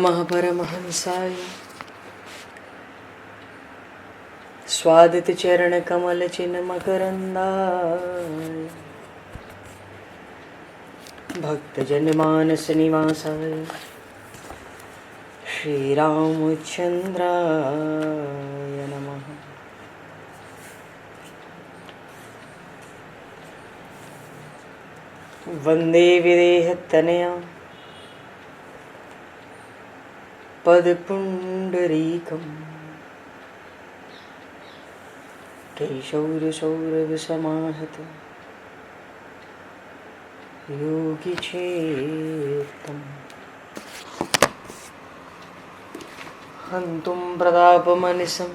महापरमहंसाय स्वादित चरण कमल चिन्ह मकरंदाय भक्तजन मानस निवासाय श्री रामचंद्राय नमः। वंदे विदेहतनया पदपुंडरीकं केशौरसौरभसमाहत योगिचेत्तम् हन्तुं प्रतापमनिशं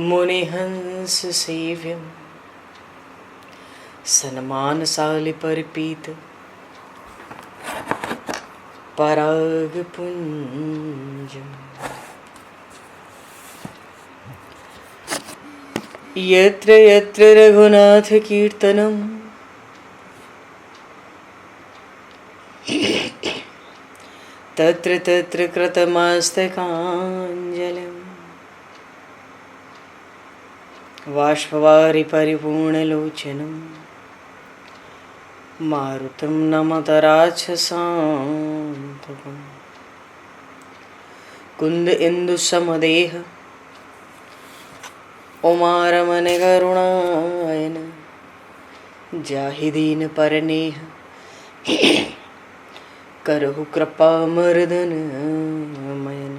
मुनिहंससेव्यं सन्मानशालिपरिपीत परागपुञ्जम् यत्र यत्र रघुनाथकीर्तनं तत्र तत्र कृतमस्तकाञ्जलिं बाष्पवारि परिपूर्णलोचनं मारुतं नमत राक्षसान्तकं कुन्द इंदुसमदेह उमारमण करुणायन जाहि दीन परनेह करहु कृपा मर्दन मयन।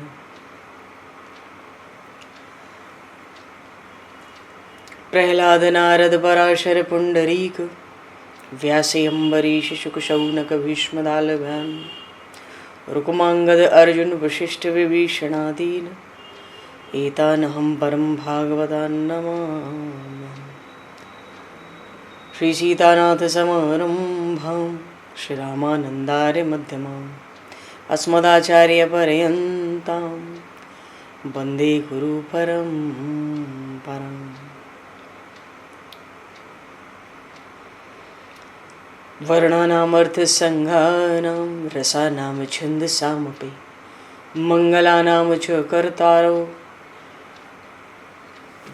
प्रहलाद नारद पराशर पुंडरीक व्यासे अम्बरीश शुक शौनक भीष्मदालभ्यां रुक्मांगद अर्जुन वशिष्ठ विभीषणादीन एतानहं परं भागवतान् नमामि। श्री सीतानाथ समारंभां श्री रामानन्दार्य मध्यमाम् अस्मदाचार्य पर्यन्तां वन्दे गुरु परम्पराम्। वर्णानामर्थसंज्ञानां रसानां छन्दसामपि मङ्गलानां च कर्तारो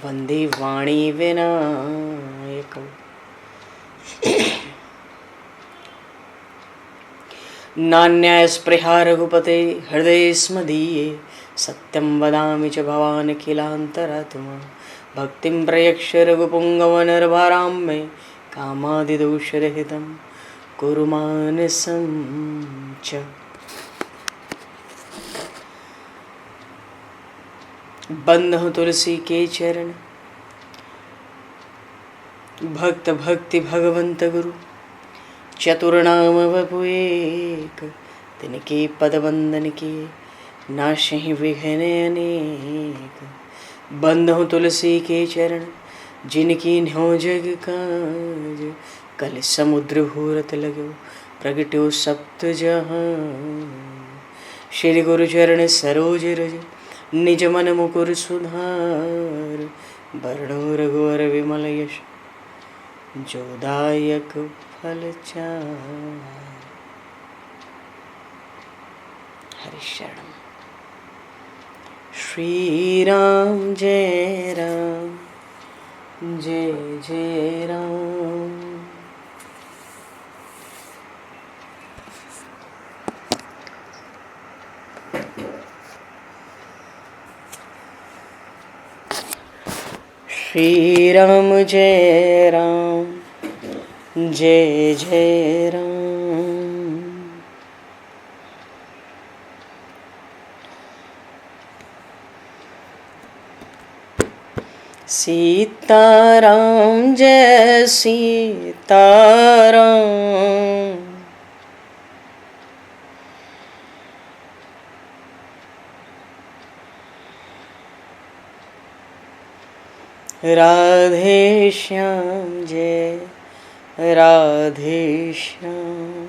वन्दे वाणी विनायकौ। नान्यास्पृहा रघुपते हृदये स्मदीये सत्यं वदामि च भवान् किलान्तरात्मा भक्तिं प्रयक्ष रघुपुङ्गवनर्वरां मे कामादिदोषरहितं कुरु मानसं च। बंधु तुलसी के चरण भक्त भक्ति भगवंत गुरु चतुर्नाम वपु एक तिनके पद वंदन के नाशहि विघ्न अनेक। बंधु तुलसी के चरण जिनकी न्यो जग काज कल समुद्र घोरत लगो प्रगट्यो सप्त जहां। श्री गुरु चरण सरोज रज निज मन मुकुर सुधार वर्णो रघुवर विमल यश जोदायक फल चार। हरि शरण। श्री राम जय राम जय जय राम। श्री राम जय राम जय जय राम। सीताराम जय सीताराम। राधे श्याम जय राधे श्याम।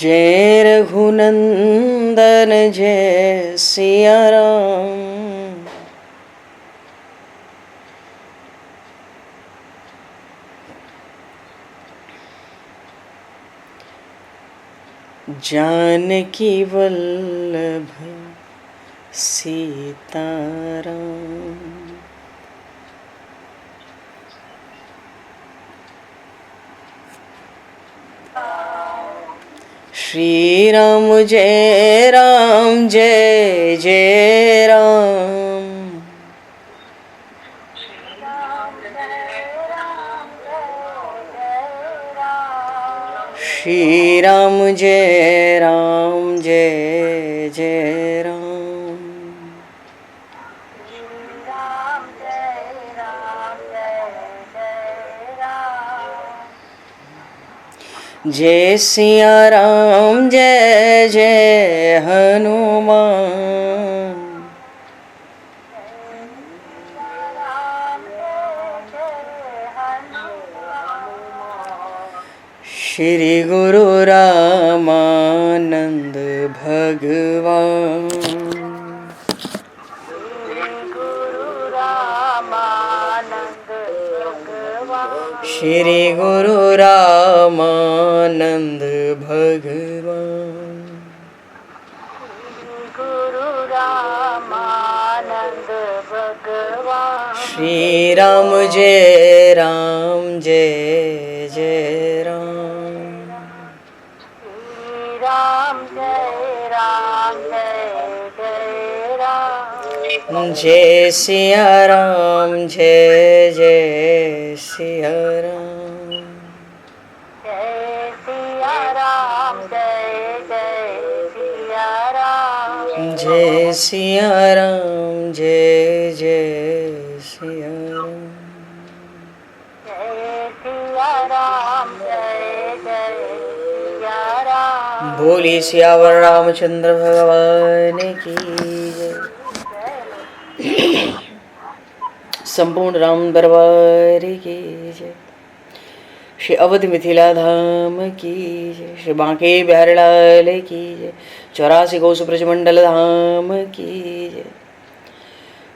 जय रघुनंदन जय सिया राम। जानकी वल्लभ सीताराम। श्री राम जय राम जय जय राम। श्री राम जय राम जय जय राम। जय सिया राम जय जय हनुमान। श्री गुरु रामानंद भगवान। श्री गुरु रामानंद भगवान। श्री राम जय राम जय जय राम। जय सिया राम जय जय सिया राम। जय सिया राम जय जय सिया राम। बोली सियावर रामचंद्र भगवान की जय। संपूर्ण राम दरबार की जय। श्री अवध मिथिला धाम की जय। श्री बांके बिहारी लाल की जय। 84 कोस ब्रजमंडल धाम की जय।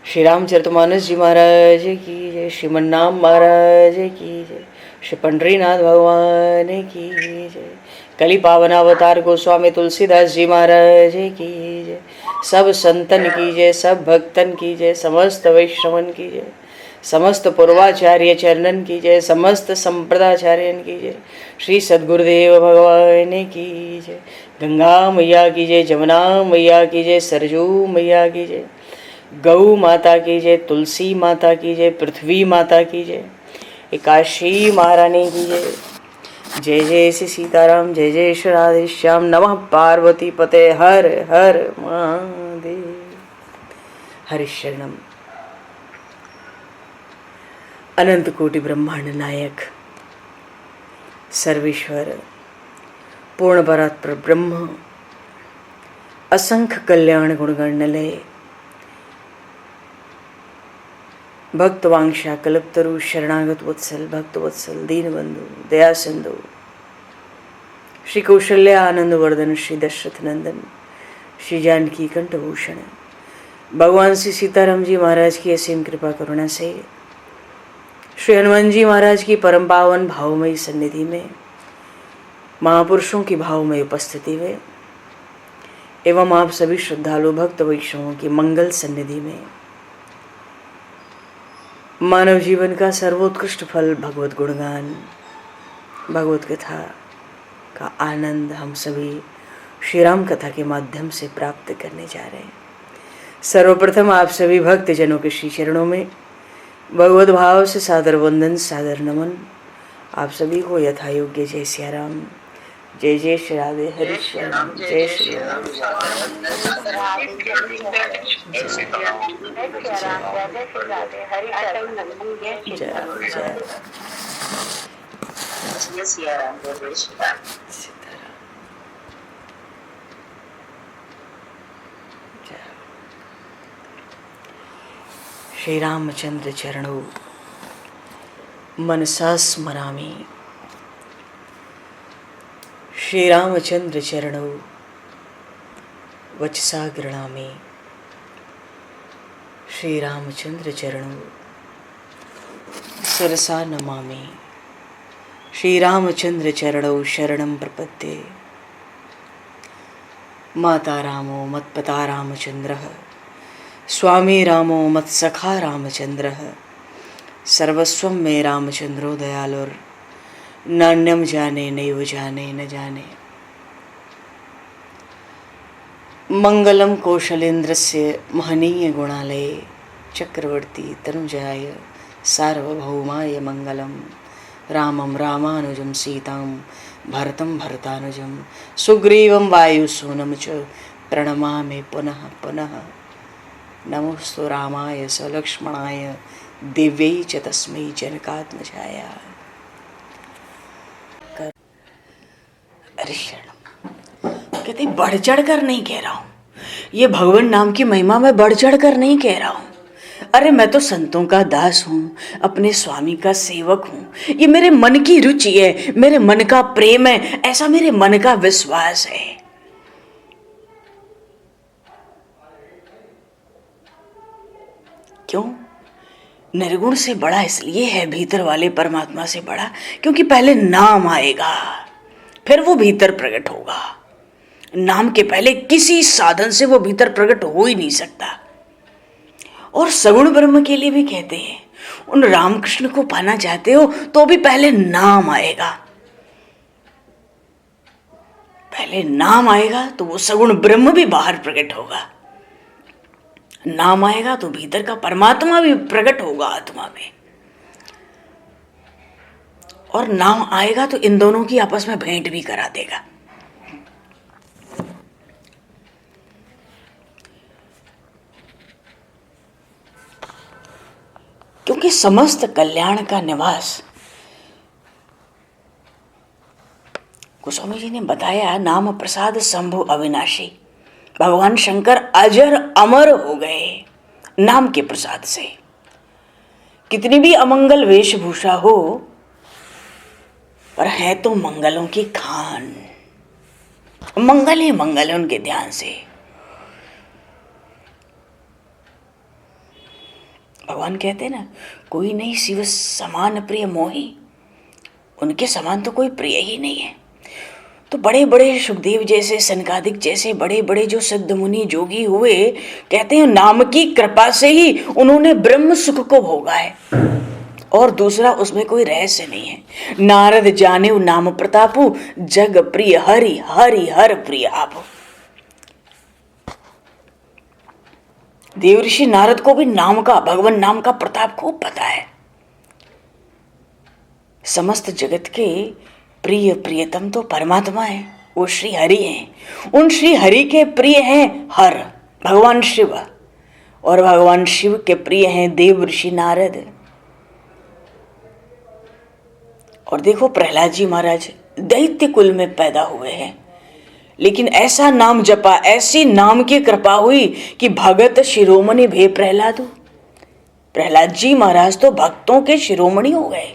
श्री रामचरितमानस जी महाराज की जय। श्रीमन्नाम महाराज की जय। श्री पंडरीनाथ भगवान की जय। कली पावन अवतार गोस्वामी तुलसीदास जी महाराज की जय। सब संतन की जय, सब भक्तन की जय, समस्त वैष्णवन की जय, समस्त पूर्वाचार्य चरणन की जय, समस्त संप्रदाचार्यन की जय। श्री सद्गुरुदेव भगवान की जय। गंगा मैया की जय, जमुना मैया की जय, सरजू मैया की जय, गौ माता की जय, तुलसी माता की जय, पृथ्वी माता की जय, काशी महारानी की जय। जय जय श्री सीताराम, जय जय श्री राधेश्याम। नमः पार्वती पते हर हर महादेव। हरिशरणम। अनंत कोटि ब्रह्मांड नायक सर्वेश्वर पूर्ण परात्पर ब्रह्म असंख्य कल्याण गुणगणलय भक्तवांशा कल्पतरु शरणागत वत्सल भक्तवत्सल दीनबंधु दया सिंधु श्री कौशल्य आनंद वर्धन श्री दशरथ नंदन श्री जानकी कंठभूषण भगवान श्री सीताराम जी महाराज की असीम कृपा करुणा से श्री हनुमान जी महाराज की परम पावन भावमयी सन्निधि में महापुरुषों की भावमयी उपस्थिति में एवं आप सभी श्रद्धालु भक्त वैष्णवों की मंगल सन्निधि में मानव जीवन का सर्वोत्कृष्ट फल भगवत गुणगान भगवत कथा का आनंद हम सभी श्री राम कथा के माध्यम से प्राप्त करने जा रहे हैं। सर्वप्रथम आप सभी भक्त जनों के श्री चरणों में भगवत भाव से सादर वंदन सादर नमन। आप सभी को यथा योग्य जय सिया राम, जय जय श्री राधे हरि श्याम, जय श्री राम। श्री रामचंद्र चरणों मनसा स्मरामि। श्री रामचंद्र चरणों वचसा गृणामि। श्री रामचंद्र चरणों शिरसा नमामि। श्री रामचंद्र चरणों शरणं प्रपद्ये। माता रामो मत्पता रामचंद्रः स्वामी रामो मत्सखा रामचंद्रः सर्वस्वं मे रामचंद्रो दयालुर नान्यम जाने नैव जाने न जाने। मंगलम कौशलेन्द्रस्य महनीय गुणालये चक्रवर्ती तनुजाय सार्वभौमाय मंगलम। रामं रामानुजं सीतां भरतं भरतानुजं सुग्रीवं वायुसूनं च प्रणमामि पुनः पुनः। नमोस्तु रामाय सलक्ष्मणाय दिव्यै च तस्मै जनकात्मजाय। अरे कहते बढ़ चढ़ कर नहीं कह रहा हूँ, ये भगवान नाम की महिमा में बढ़ चढ़ कर नहीं कह रहा हूँ। अरे मैं तो संतों का दास हूँ, अपने स्वामी का सेवक हूँ। ये मेरे मन की रुचि है, मेरे मन का प्रेम है, ऐसा मेरे मन का विश्वास है। क्यों? निर्गुण से बड़ा इसलिए है भीतर वाले परमात्मा से बड़ा, क्योंकि पहले नाम आएगा फिर वो भीतर प्रकट होगा। नाम के पहले किसी साधन से वो भीतर प्रकट हो ही नहीं सकता। और सगुण ब्रह्म के लिए भी कहते हैं, उन रामकृष्ण को पाना चाहते हो तो भी पहले नाम आएगा। पहले नाम आएगा तो वो सगुण ब्रह्म भी बाहर प्रकट होगा। नाम आएगा तो भीतर का परमात्मा भी प्रकट होगा आत्मा में। और नाम आएगा तो इन दोनों की आपस में भेंट भी करा देगा। क्योंकि समस्त कल्याण का निवास, गोस्वामी जी ने बताया, नाम प्रसाद शंभु अविनाशी। भगवान शंकर अजर अमर हो गए नाम के प्रसाद से। कितनी भी अमंगल वेशभूषा हो, पर है तो मंगलों की खान। मंगल ही मंगल है उनके ध्यान से। भगवान कहते हैं ना, कोई नहीं शिव समान प्रिय मोही। उनके समान तो कोई प्रिय ही नहीं है। तो बड़े बड़े सुखदेव जैसे, सनकादिक जैसे बड़े बड़े जो सिद्ध मुनि जोगी हुए, कहते हैं नाम की कृपा से ही उन्होंने ब्रह्म सुख को भोगा है। और दूसरा उसमें कोई रहस्य नहीं है। नारद जाने नाम प्रतापु, जग प्रिय हरि हरि हर प्रिय आपु। देवऋषि नारद को भी नाम का, भगवान नाम का प्रताप खूब पता है। समस्त जगत के प्रिय प्रियतम तो परमात्मा है, वो श्री हरि हैं। उन श्री हरि के प्रिय हैं हर भगवान शिव, और भगवान शिव के प्रिय हैं देवऋषि नारद। और देखो प्रहलाद जी महाराज दैत्य कुल में पैदा हुए हैं, लेकिन ऐसा नाम जपा, ऐसी नाम की कृपा हुई कि भगत शिरोमणि भे प्रहलाद। प्रहलाद जी महाराज तो भक्तों के शिरोमणि हो गए।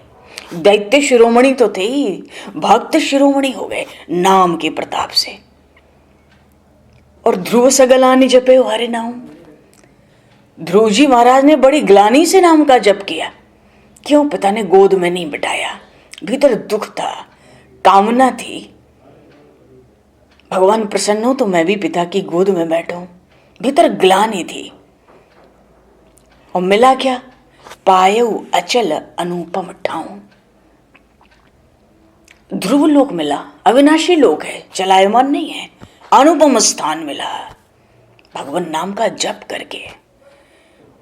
दैत्य शिरोमणि तो थे ही, भक्त शिरोमणि हो गए नाम के प्रताप से। और ध्रुव सगलानि जपे हरि नाम। ध्रुव जी महाराज ने बड़ी ग्लानि से नाम का जप किया। क्यों? पता नहीं, गोद में नहीं बिठाया, भीतर दुख था, कामना थी। भगवान प्रसन्न हो तो मैं भी पिता की गोद में बैठूं, भीतर ग्लानि थी। और मिला क्या? पायऊ अचल अनुपम ठाऊं। ध्रुव लोक मिला, अविनाशी लोक है, चलायमान नहीं है, अनुपम स्थान मिला भगवान नाम का जप करके।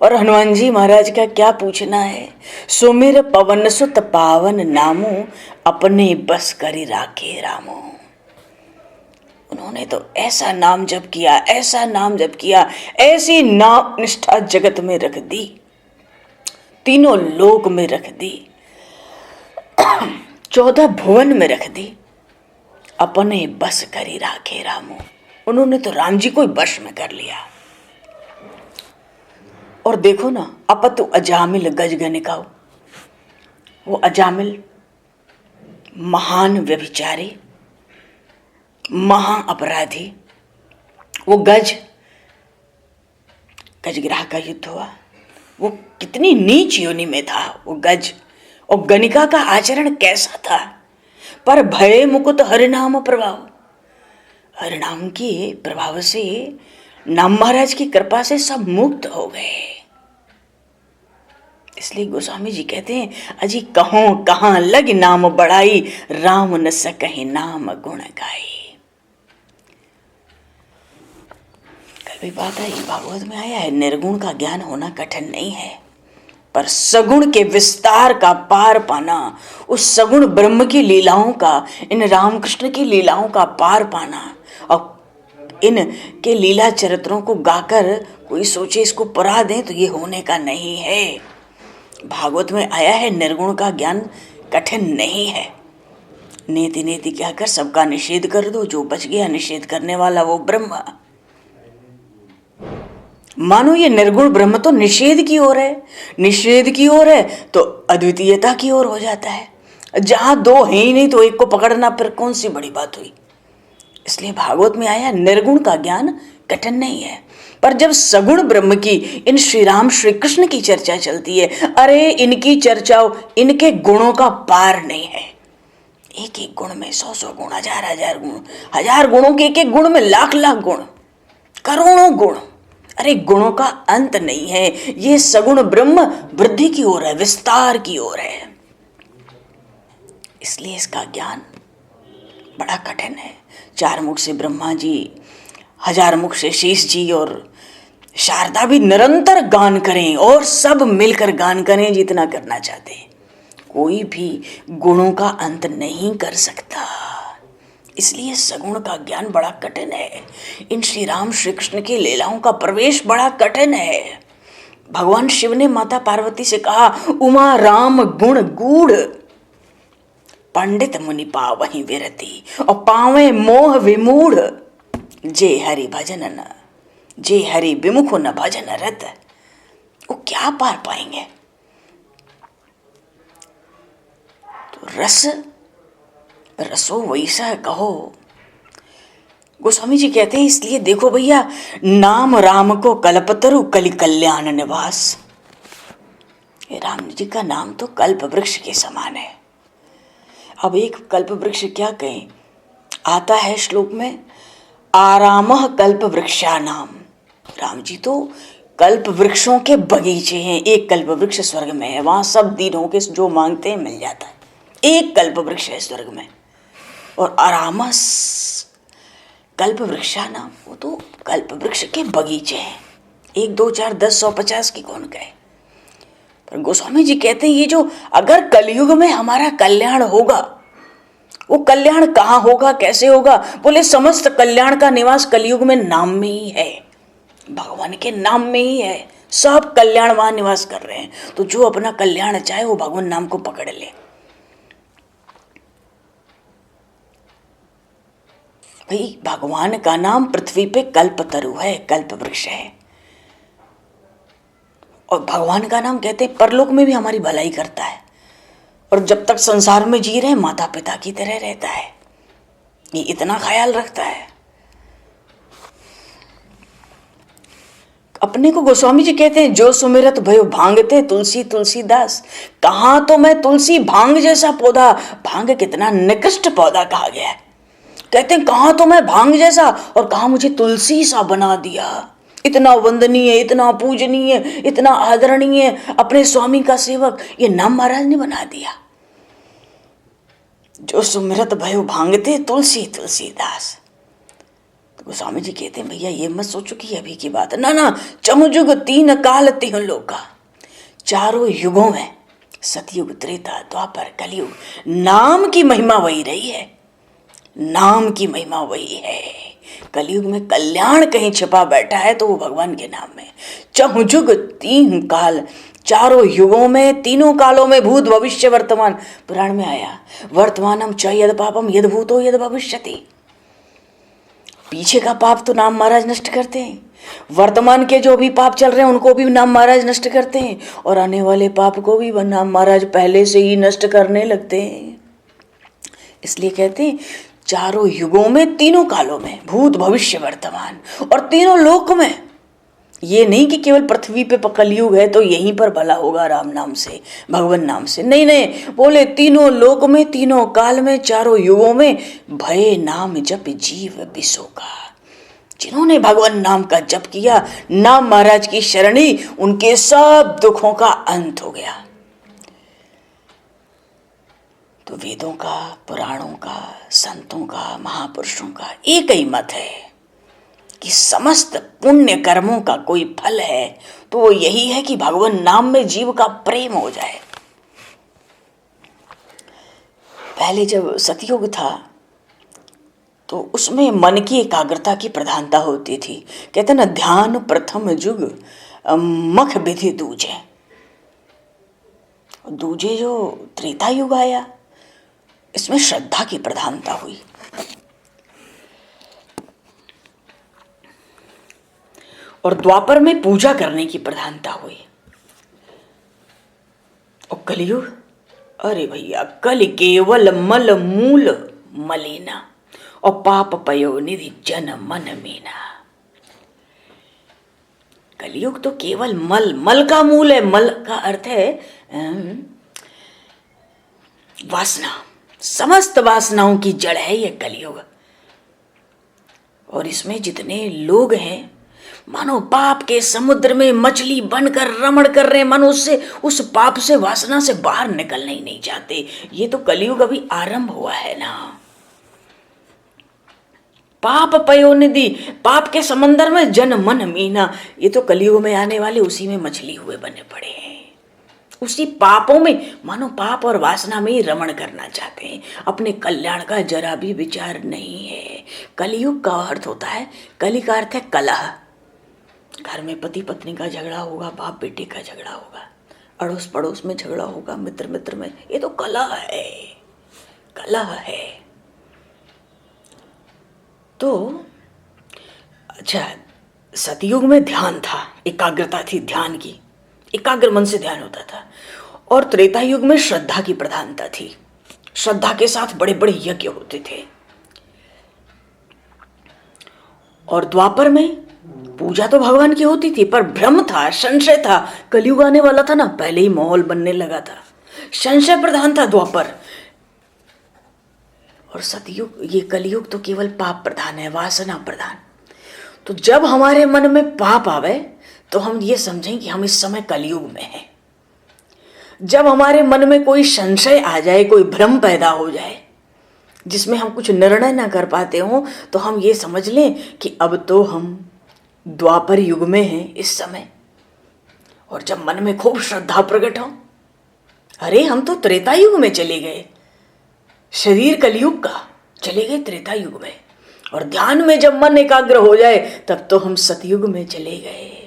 और हनुमान जी महाराज का क्या पूछना है? सुमिर पवन सुत पावन नामो, अपने बस करी राखे रामो। उन्होंने तो ऐसा नाम जप किया, ऐसा नाम जप किया, ऐसी नाम निष्ठा जगत में रख दी, तीनों लोक में रख दी, 14 भुवन में रख दी। अपने बस करी राखे रामो। उन्होंने तो राम जी को बश में कर लिया। और देखो ना, अपतु अजामिल गज गनिकाऊ। वो अजामिल महान व्यभिचारी, महा अपराधी, वो गजग्राह का युद्ध हुआ। वो कितनी नीच योनि में था वो गज। और गणिका का आचरण कैसा था? पर भय मुकुट हरिनाम प्रभाव। हरिनाम के प्रभाव से नाम महाराज की कृपा से सब मुक्त हो गए। इसलिए गोस्वामी जी कहते हैं, अजी कहों कहाँ लग नाम बढ़ाई, राम न सकहि नाम गुण गाई। कल भी बात आई, भागवत में आया है, निर्गुण का ज्ञान होना कठिन नहीं है, पर सगुण के विस्तार का पार पाना, उस सगुण ब्रह्म की लीलाओं का, इन रामकृष्ण की लीलाओं का पार पाना, और इन के लीला चरित्रों को गाकर कोई सोचे इसको पढ़ा दें तो ये होने का नहीं है। भागवत में आया है, निर्गुण का ज्ञान कठिन नहीं है। नेति नेति कहकर सबका निषेध कर दो, जो बच गया निषेध करने वाला वो ब्रह्म। मानो ये निर्गुण ब्रह्म तो निषेध की ओर है, निषेध की ओर है तो अद्वितीयता की ओर हो जाता है। जहां दो है ही नहीं तो एक को पकड़ना फिर कौन सी बड़ी बात हुई। इसलिए भागवत में आया, निर्गुण का ज्ञान कठिन नहीं है, पर जब सगुण ब्रह्म की, इन श्री राम श्री कृष्ण की चर्चा चलती है, अरे इनकी चर्चाओं, इनके गुणों का पार नहीं है। एक एक गुण में 100-100 गुण, 1000-1000 गुण, 1000 गुणों के एक एक गुण में लाख-लाख गुण, करोड़ों गुण। अरे गुणों का अंत नहीं है। ये सगुण ब्रह्म वृद्धि की ओर है, विस्तार की ओर है। इसलिए इसका ज्ञान बड़ा कठिन है। 4 मुख से ब्रह्मा जी, 1000 मुख से शेष जी और शारदा भी निरंतर गान करें और सब मिलकर गान करें जितना करना चाहते हैं, कोई भी गुणों का अंत नहीं कर सकता। इसलिए सगुण का ज्ञान बड़ा कठिन है। इन श्री राम श्री कृष्ण की लीलाओं का प्रवेश बड़ा कठिन है। भगवान शिव ने माता पार्वती से कहा, उमा राम गुण गूढ़, पंडित मुनि पावहि विरति, और पावे मोह विमूढ़, जे हरि भजन न, जे हरि विमुख न भजन रत। वो क्या पार पाएंगे। तो रस, रसो वैसा कहो। गोस्वामी जी कहते हैं, इसलिए देखो भैया, नाम राम को कल्पतरु कलि कल्याण निवास। ये राम जी का नाम तो कल्प वृक्ष के समान है। अब एक कल्प वृक्ष क्या कहें, आता है श्लोक में, आरामः कल्प वृक्षा नाम। राम जी तो कल्प वृक्षों के बगीचे हैं। एक कल्प वृक्ष स्वर्ग में है, वहां सब दीनों के जो मांगते हैं मिल जाता है। एक कल्प वृक्ष है स्वर्ग में। और आरामस कल्प वृक्षा नाम, वो तो कल्प वृक्ष के बगीचे हैं। 1 2 4 10 100 50 की कौन कहे। पर गोस्वामी जी कहते हैं, ये जो अगर कलयुग में हमारा कल्याण होगा, वो कल्याण कहाँ होगा, कैसे होगा। बोले समस्त कल्याण का निवास कलयुग में नाम में ही है, भगवान के नाम में ही है। सब कल्याण वहां निवास कर रहे हैं। तो जो अपना कल्याण चाहे वो भगवान नाम को पकड़ ले। भाई भगवान का नाम पृथ्वी पे कल्पतरु है, कल्प वृक्ष है। और भगवान का नाम कहते हैं परलोक में भी हमारी भलाई करता है, और जब तक संसार में जी रहे माता पिता की तरह रहता है। ये इतना ख्याल रखता है। अपने को गोस्वामी जी कहते हैं, जो सुमिरत भयो भांगते तुलसी तुलसीदास। कहाँ तो मैं तुलसी भांग जैसा पौधा, भांग कितना निकृष्ट पौधा कहा गया है। कहते हैं कहाँ तो मैं भांग जैसा, और कहाँ मुझे तुलसी सा बना दिया। इतना वंदनीय, इतना पूजनीय, इतना आदरणीय अपने स्वामी का सेवक ये नाम महाराज ने बना दिया। जो सुमिरत भयो भांगते तुलसी तुलसीदास। तो गोस्वामी जी कहते हैं, भैया ये मत सोचो कि अभी की बात है, ना ना। चमुजुग 3 काल तिह लोका, चारों युगों में, सतयुग त्रेता द्वापर कलयुग, नाम की महिमा वही रही है। नाम की महिमा वही है। कलयुग में कल्याण कहीं छिपा बैठा है तो वो भगवान के नाम में। चहुजुग 3 काल, चारों युगों में, तीनों कालों में, भूत भविष्य वर्तमान। पुराण में आया, वर्तमानम च यद पापम यद भूतो यद भविष्यति। पीछे का पाप तो नाम महाराज नष्ट करते हैं, वर्तमान के जो भी पाप चल रहे हैं उनको भी नाम महाराज नष्ट करते हैं, और आने वाले पाप को भी नाम महाराज पहले से ही नष्ट करने लगते हैं। इसलिए कहते हैं चारों युगों में, तीनों कालों में, भूत भविष्य वर्तमान, और तीनों लोक में। ये नहीं कि केवल पृथ्वी पे कलयुग है तो यहीं पर भला होगा राम नाम से, भगवान नाम से। नहीं नहीं, बोले तीनों लोक में, तीनों काल में, चारों युगों में भय नाम जप जीव बिसो का। जिन्होंने भगवान नाम का जप किया, नाम महाराज की शरणी, उनके सब दुखों का अंत हो गया। तो वेदों का, पुराणों का, संतों का, महापुरुषों का एक ही मत है कि समस्त पुण्य कर्मों का कोई फल है तो वो यही है कि भगवान नाम में जीव का प्रेम हो जाए। पहले जब सतयुग था तो उसमें मन की एकाग्रता की प्रधानता होती थी। कहते ना, ध्यान प्रथम युग मख विधि दूजे। दूजे जो त्रेता युग आया, इसमें श्रद्धा की प्रधानता हुई। और द्वापर में पूजा करने की प्रधानता हुई। और कलयुग, अरे भैया, कल केवल मल मूल मलिना और पाप पयो निधि जन मन मीना। कलयुग तो केवल मल, मल का मूल है। मल का अर्थ है वासना, समस्त वासनाओं की जड़ है ये कलयुग। और इसमें जितने लोग हैं मानो पाप के समुद्र में मछली बनकर रमण कर रहे, मानो उससे, उस पाप से, वासना से बाहर निकलना ही नहीं चाहते। ये तो कलयुग अभी आरंभ हुआ है ना। पाप पयोनिधि, पाप के समंदर में जन मन मीना, ये तो कलयुग में आने वाले उसी में मछली हुए बने पड़े हैं। उसी पापों में, मानो पाप और वासना में ही रमण करना चाहते हैं। अपने कल्याण का जरा भी विचार नहीं है। कलयुग का अर्थ होता है, कली का अर्थ है कलह। घर में पति पत्नी का झगड़ा होगा, बाप बेटे का झगड़ा होगा, अड़ोस पड़ोस में झगड़ा होगा, मित्र मित्र में, ये तो कलह है, कलह है। तो अच्छा, सतयुग में ध्यान था, एकाग्रता थी ध्यान की, एकाग्र मन से ध्यान होता था। और त्रेता युग में श्रद्धा की प्रधानता थी। श्रद्धा के साथ बड़े बड़े यज्ञ होते थे। और द्वापर में पूजा तो भगवान की होती थी, पर भ्रम था, संशय था। कलयुग आने वाला था ना, पहले ही माहौल बनने लगा था, संशय प्रधान था द्वापर। और सतयुग, ये कलयुग तो केवल पाप प्रधान है, वासना प्रधान। तो जब हमारे मन में पाप आवे तो हम ये समझें कि हम इस समय कलयुग में हैं। जब हमारे मन में कोई संशय आ जाए, कोई भ्रम पैदा हो जाए जिसमें हम कुछ निर्णय ना कर पाते हो, तो हम ये समझ लें कि अब तो हम द्वापर युग में हैं इस समय। और जब मन में खूब श्रद्धा प्रकट हो, अरे हम तो त्रेता युग में चले गए, शरीर कलयुग का, चले गए त्रेता युग में। और ध्यान में जब मन एकाग्र हो जाए तब तो हम सतयुग में चले गए।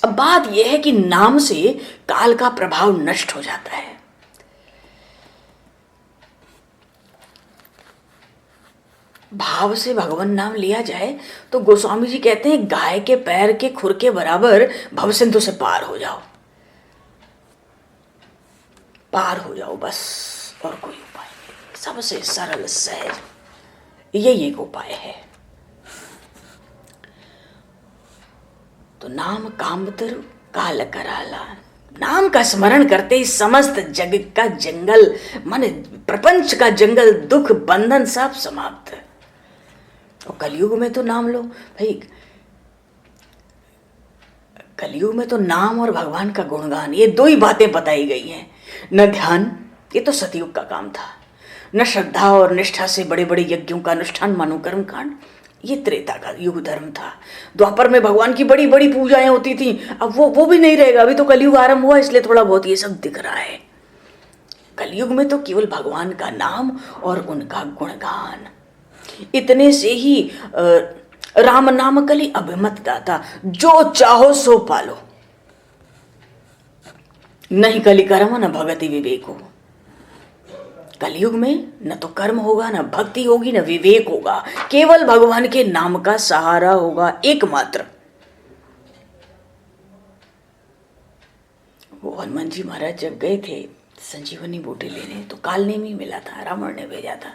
अब बात यह है कि नाम से काल का प्रभाव नष्ट हो जाता है। भाव से भगवान नाम लिया जाए तो गोस्वामी जी कहते हैं, गाय के पैर के खुर के बराबर भव सिंधु से पार हो जाओ, पार हो जाओ बस, और कोई उपाय नहीं। सबसे सरल सहज यही एक उपाय है। तो नाम कामतरु काल कराला, नाम का स्मरण करते ही समस्त जग का जंगल, मन प्रपंच का जंगल, दुख बंधन सब समाप्त। और कलयुग में तो नाम लो भाई, कलयुग में तो नाम और भगवान का गुणगान, ये दो ही बातें बताई गई हैं। न ध्यान, ये तो सतयुग का काम था, न श्रद्धा और निष्ठा से बड़े बड़े यज्ञों का अनुष्ठान, मानो कर्म कांड, ये त्रेता का युग धर्म था। द्वापर में भगवान की बड़ी बड़ी पूजाएं होती थी, अब वो भी नहीं रहेगा। अभी तो कलयुग आरंभ हुआ, इसलिए थोड़ा बहुत ये सब दिख रहा है। कलयुग में तो केवल भगवान का नाम और उनका गुणगान, इतने से ही राम नाम कली अभिमत दाता, जो चाहो सो पालो, नहीं कली कर्म न भगति विवेको। कलयुग में न तो कर्म होगा, न भक्ति होगी, न विवेक होगा, केवल भगवान के नाम का सहारा होगा एकमात्र। वो हनुमान जी महाराज जब गए थे संजीवनी बूटी लेने, तो कालनेमी मिला था, रावण ने भेजा था,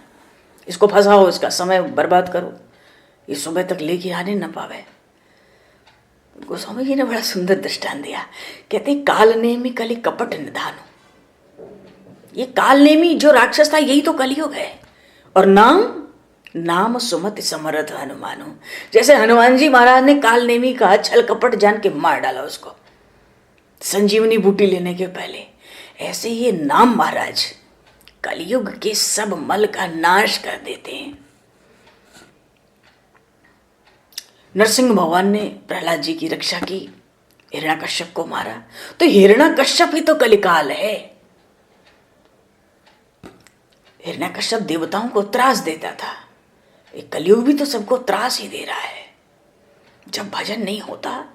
इसको फंसाओ, इसका समय बर्बाद करो, ये सुबह तक लेके आने न पावे। गोस्वामी जी ने बड़ा सुंदर दृष्टांत दिया। कहते काल नेमी कली कपट निधानो। ये काल नेमी जो राक्षस था यही तो कलयुग है। और नाम सुमति समर्थ हनुमानो। जैसे हनुमान जी महाराज ने काल नेमी का छल कपट जान के मार डाला उसको संजीवनी बूटी लेने के पहले, ऐसे ये नाम महाराज कलयुग के सब मल का नाश कर देते हैं। नरसिंह भगवान ने प्रहलाद जी की रक्षा की, हिरण्यकश्यप को मारा, तो हिरण्यकश्यप ही तो कलिकाल है। हिरण्यकश्यप देवताओं को त्रास देता था, एक कलयुग भी तो सबको त्रास ही दे रहा है। जब भजन नहीं होता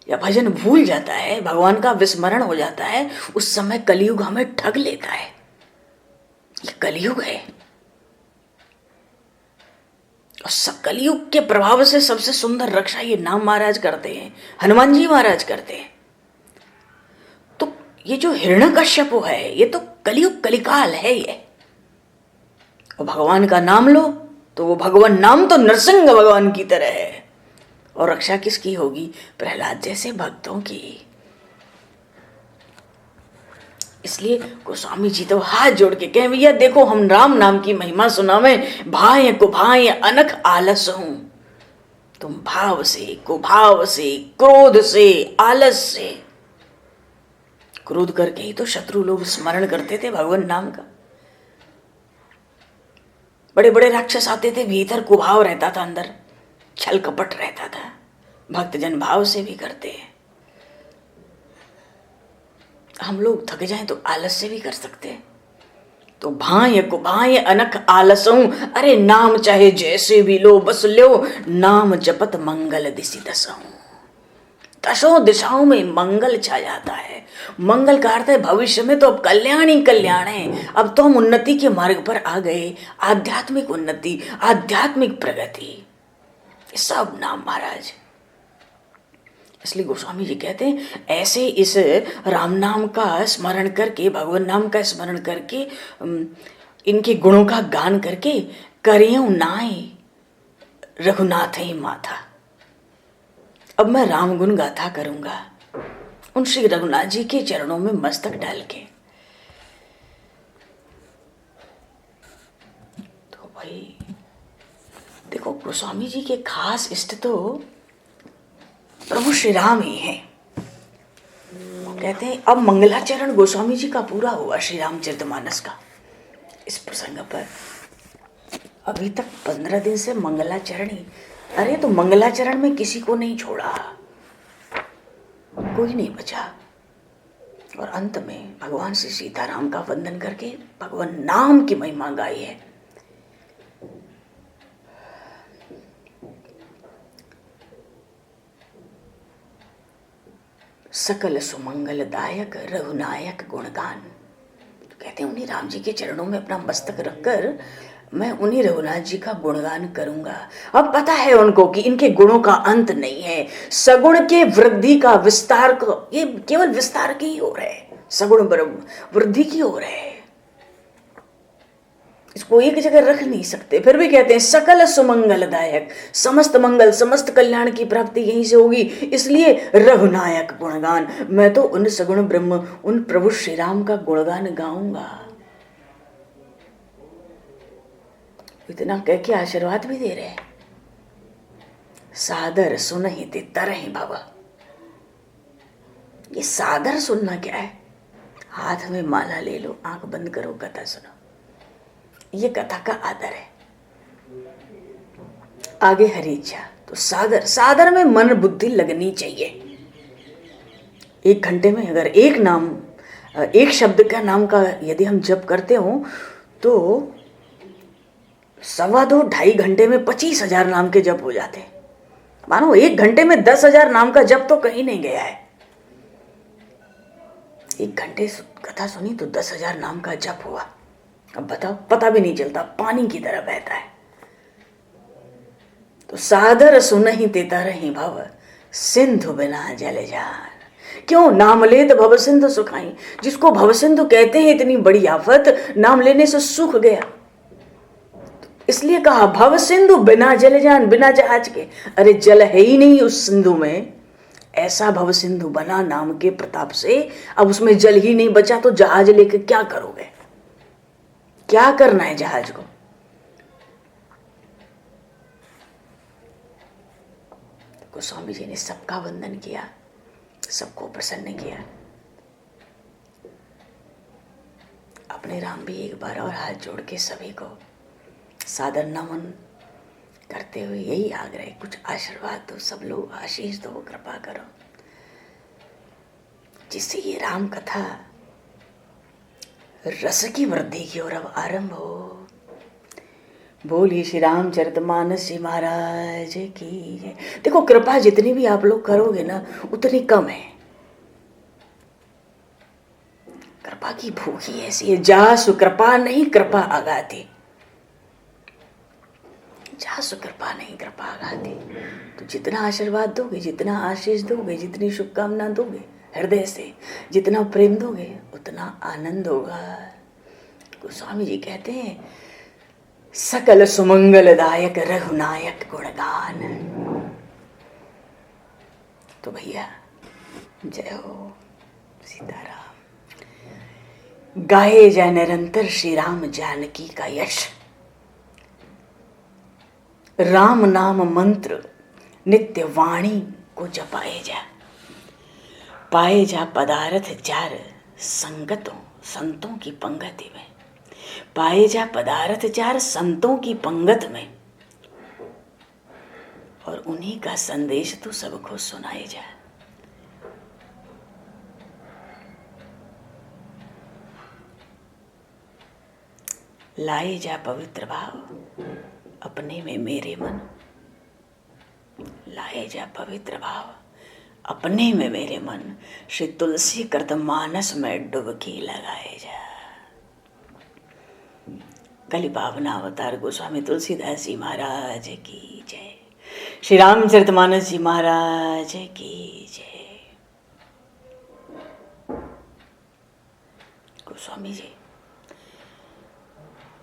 या भजन भूल जाता है, भगवान का विस्मरण हो जाता है, उस समय कलयुग हमें ठग लेता है। ये कलयुग है और कलयुग के प्रभाव से सबसे सुंदर रक्षा ये नाम महाराज करते हैं, हनुमान जी महाराज करते हैं। तो ये जो हिरण्यकश्यप है ये तो कलयुग कलिकाल है ये। और भगवान का नाम लो तो वो भगवान नाम तो नरसिंह भगवान की तरह है। और रक्षा किसकी होगी? प्रहलाद जैसे भक्तों की। इसलिए गोस्वामी जी तो हाथ जोड़ के कहें, भैया देखो हम राम नाम की महिमा सुनावे, भाय कुभाय अनख आलस हूं। तुम भाव से, कुभाव से, क्रोध से, आलस से, क्रोध करके ही तो शत्रु लोग स्मरण करते थे भगवान नाम का। बड़े बड़े राक्षस आते थे, भीतर कुभाव रहता था, अंदर छल कपट रहता था। भक्तजन भाव से भी करते हैं। हम लोग थक जाएं तो आलस से भी कर सकते हैं। तो भाय कुभाय अनख आलसों, अरे नाम चाहे जैसे भी लो बस लो, नाम जपत मंगल दिशि दसों। दसों दिशाओं में मंगल छा जाता है। मंगल का अर्थ है भविष्य में तो अब कल्याण ही कल्याण है। अब तो हम उन्नति के मार्ग पर आ गए, आध्यात्मिक उन्नति, आध्यात्मिक प्रगति, सब नाम महाराज। इसलिए गोस्वामी जी कहते हैं ऐसे इस राम नाम का स्मरण करके, भगवान नाम का स्मरण करके, इनके गुणों का गान करके करियों नाय रघुनाथ ही माथा। अब मैं राम गुण गाथा करूंगा उन श्री रघुनाथ जी के चरणों में मस्तक डाल के। तो भाई देखो गोस्वामी जी के खास इष्ट तो प्रभु श्री राम ही हैं। कहते हैं अब मंगलाचरण गोस्वामी जी का पूरा हुआ श्री रामचरितमानस का। इस प्रसंग पर अभी तक 15 दिन से मंगलाचरण ही। अरे तो मंगलाचरण में किसी को नहीं छोड़ा, कोई नहीं बचा। और अंत में भगवान श्री सीताराम का वंदन करके भगवान नाम की महिमा गाई है। सकल सुमंगलदायक रघुनायक गुणगान। तो कहते हैं उन्हीं राम जी के चरणों में अपना मस्तक रखकर मैं उन्हीं रघुनाथ जी का गुणगान करूंगा। अब पता है उनको कि इनके गुणों का अंत नहीं है, सगुण के वृद्धि का विस्तार को, ये केवल विस्तार की ही हो रहा है, सगुण वृद्धि की हो रहा है। इसको एक जगह रख नहीं सकते। फिर भी कहते हैं सकल सुमंगलदायक, समस्त मंगल समस्त कल्याण की प्राप्ति यहीं से होगी। इसलिए रघुनायक गुणगान, मैं तो उन सगुण ब्रह्म, उन प्रभु श्री राम का गुणगान गाऊंगा। इतना कह के आशीर्वाद भी दे रहे, सादर सुनहि ते तरहि भव। ये सादर सुनना क्या है? हाथ में माला ले लो, आंख बंद करो, कथा सुनो। ये कथा का आदर है। आगे हरी इच्छा। तो सादर, सादर में मन बुद्धि लगनी चाहिए। 1 घंटे में अगर एक नाम, एक शब्द का नाम का यदि हम जप करते हो तो 2.25 घंटे में 25,000 नाम के जप हो जाते हैं। मानो 1 घंटे में 10,000 नाम का जप तो कहीं नहीं गया है। 1 घंटे कथा सुनी तो 10,000 नाम का जप हुआ। अब बताओ, पता भी नहीं चलता, पानी की तरह बहता है। तो सादर सुनहि ते तरहि भव, सिंधु बिना जल जान। क्यों? नाम लेत भव सिंधु सुखाई। जिसको भव सिंधु कहते हैं, इतनी बड़ी आफत, नाम लेने से सूख गया, इसलिए कहा भव सिंधु बिना जल जान, बिना जहाज के। अरे जल है ही नहीं उस सिंधु में, ऐसा भव सिंधु बना नाम के प्रताप से, अब उसमें जल ही नहीं बचा तो जहाज लेकर क्या करोगे? क्या करना है जहाज को? गोस्वामी जी ने सबका वंदन किया, सबको प्रसन्न किया। अपने राम भी एक बार और हाथ जोड़ के सभी को सादर नमन करते हुए यही आग्रह, कुछ आशीर्वाद दो, सब लोग आशीष दो, कृपा करो, जिससे ये राम कथा रस की वृद्धि की ओर अब आरंभ हो। बोलिए श्री रामचरितमानस जी महाराज की जय। देखो, कृपा जितनी भी आप लोग करोगे ना उतनी कम है। कृपा की भूखी ऐसी है, जासु कृपा नहीं कृपा आगाती, जासु कृपा नहीं कृपा आगाती। तो जितना आशीर्वाद दोगे, जितना आशीष दोगे, जितनी शुभकामना दोगे हृदय से, जितना प्रेम दोगे उतना आनंद होगा। गोस्वामी जी कहते हैं सकल सुमंगलदायक रघुनायक गुणगान। तो भैया जय हो सीताराम। गाए जाए निरंतर श्री राम जानकी का यश, राम नाम मंत्र नित्य वाणी को जपाए जा, पाए जा पदार्थ चार संगतों संतों की पंगति में, पाए जा पदार्थ चार संतों की पंगत में, और उन्हीं का संदेश तो सबको सुनाए जा। लाए जा पवित्र भाव अपने में मेरे मन, लाए जा पवित्र भाव अपने में मेरे मन, श्री तुलसी कृत मानस में डुबकी लगाए जा। कलि पावन अवतार गोस्वामी तुलसीदास जी महाराज की जय। श्री रामचरितमानस जी महाराज की जय। गोस्वामी जी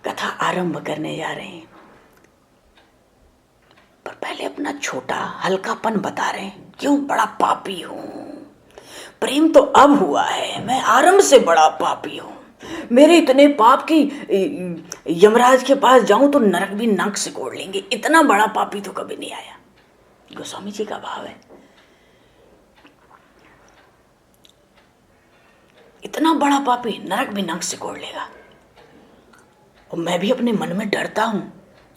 कथा आरंभ करने जा रहे हैं, पर पहले अपना छोटा हल्कापन बता रहे हैं। क्यों बड़ा पापी हूं, प्रेम तो अब हुआ है, मैं आरंभ से बड़ा पापी हूं, मेरे इतने पाप की यमराज के पास जाऊं तो नरक भी नाक से कोड़ लेंगे, इतना बड़ा पापी तो कभी नहीं आया। गोस्वामी जी का भाव है, इतना बड़ा पापी नरक भी नाक से कोड़ लेगा। और मैं भी अपने मन में डरता हूं,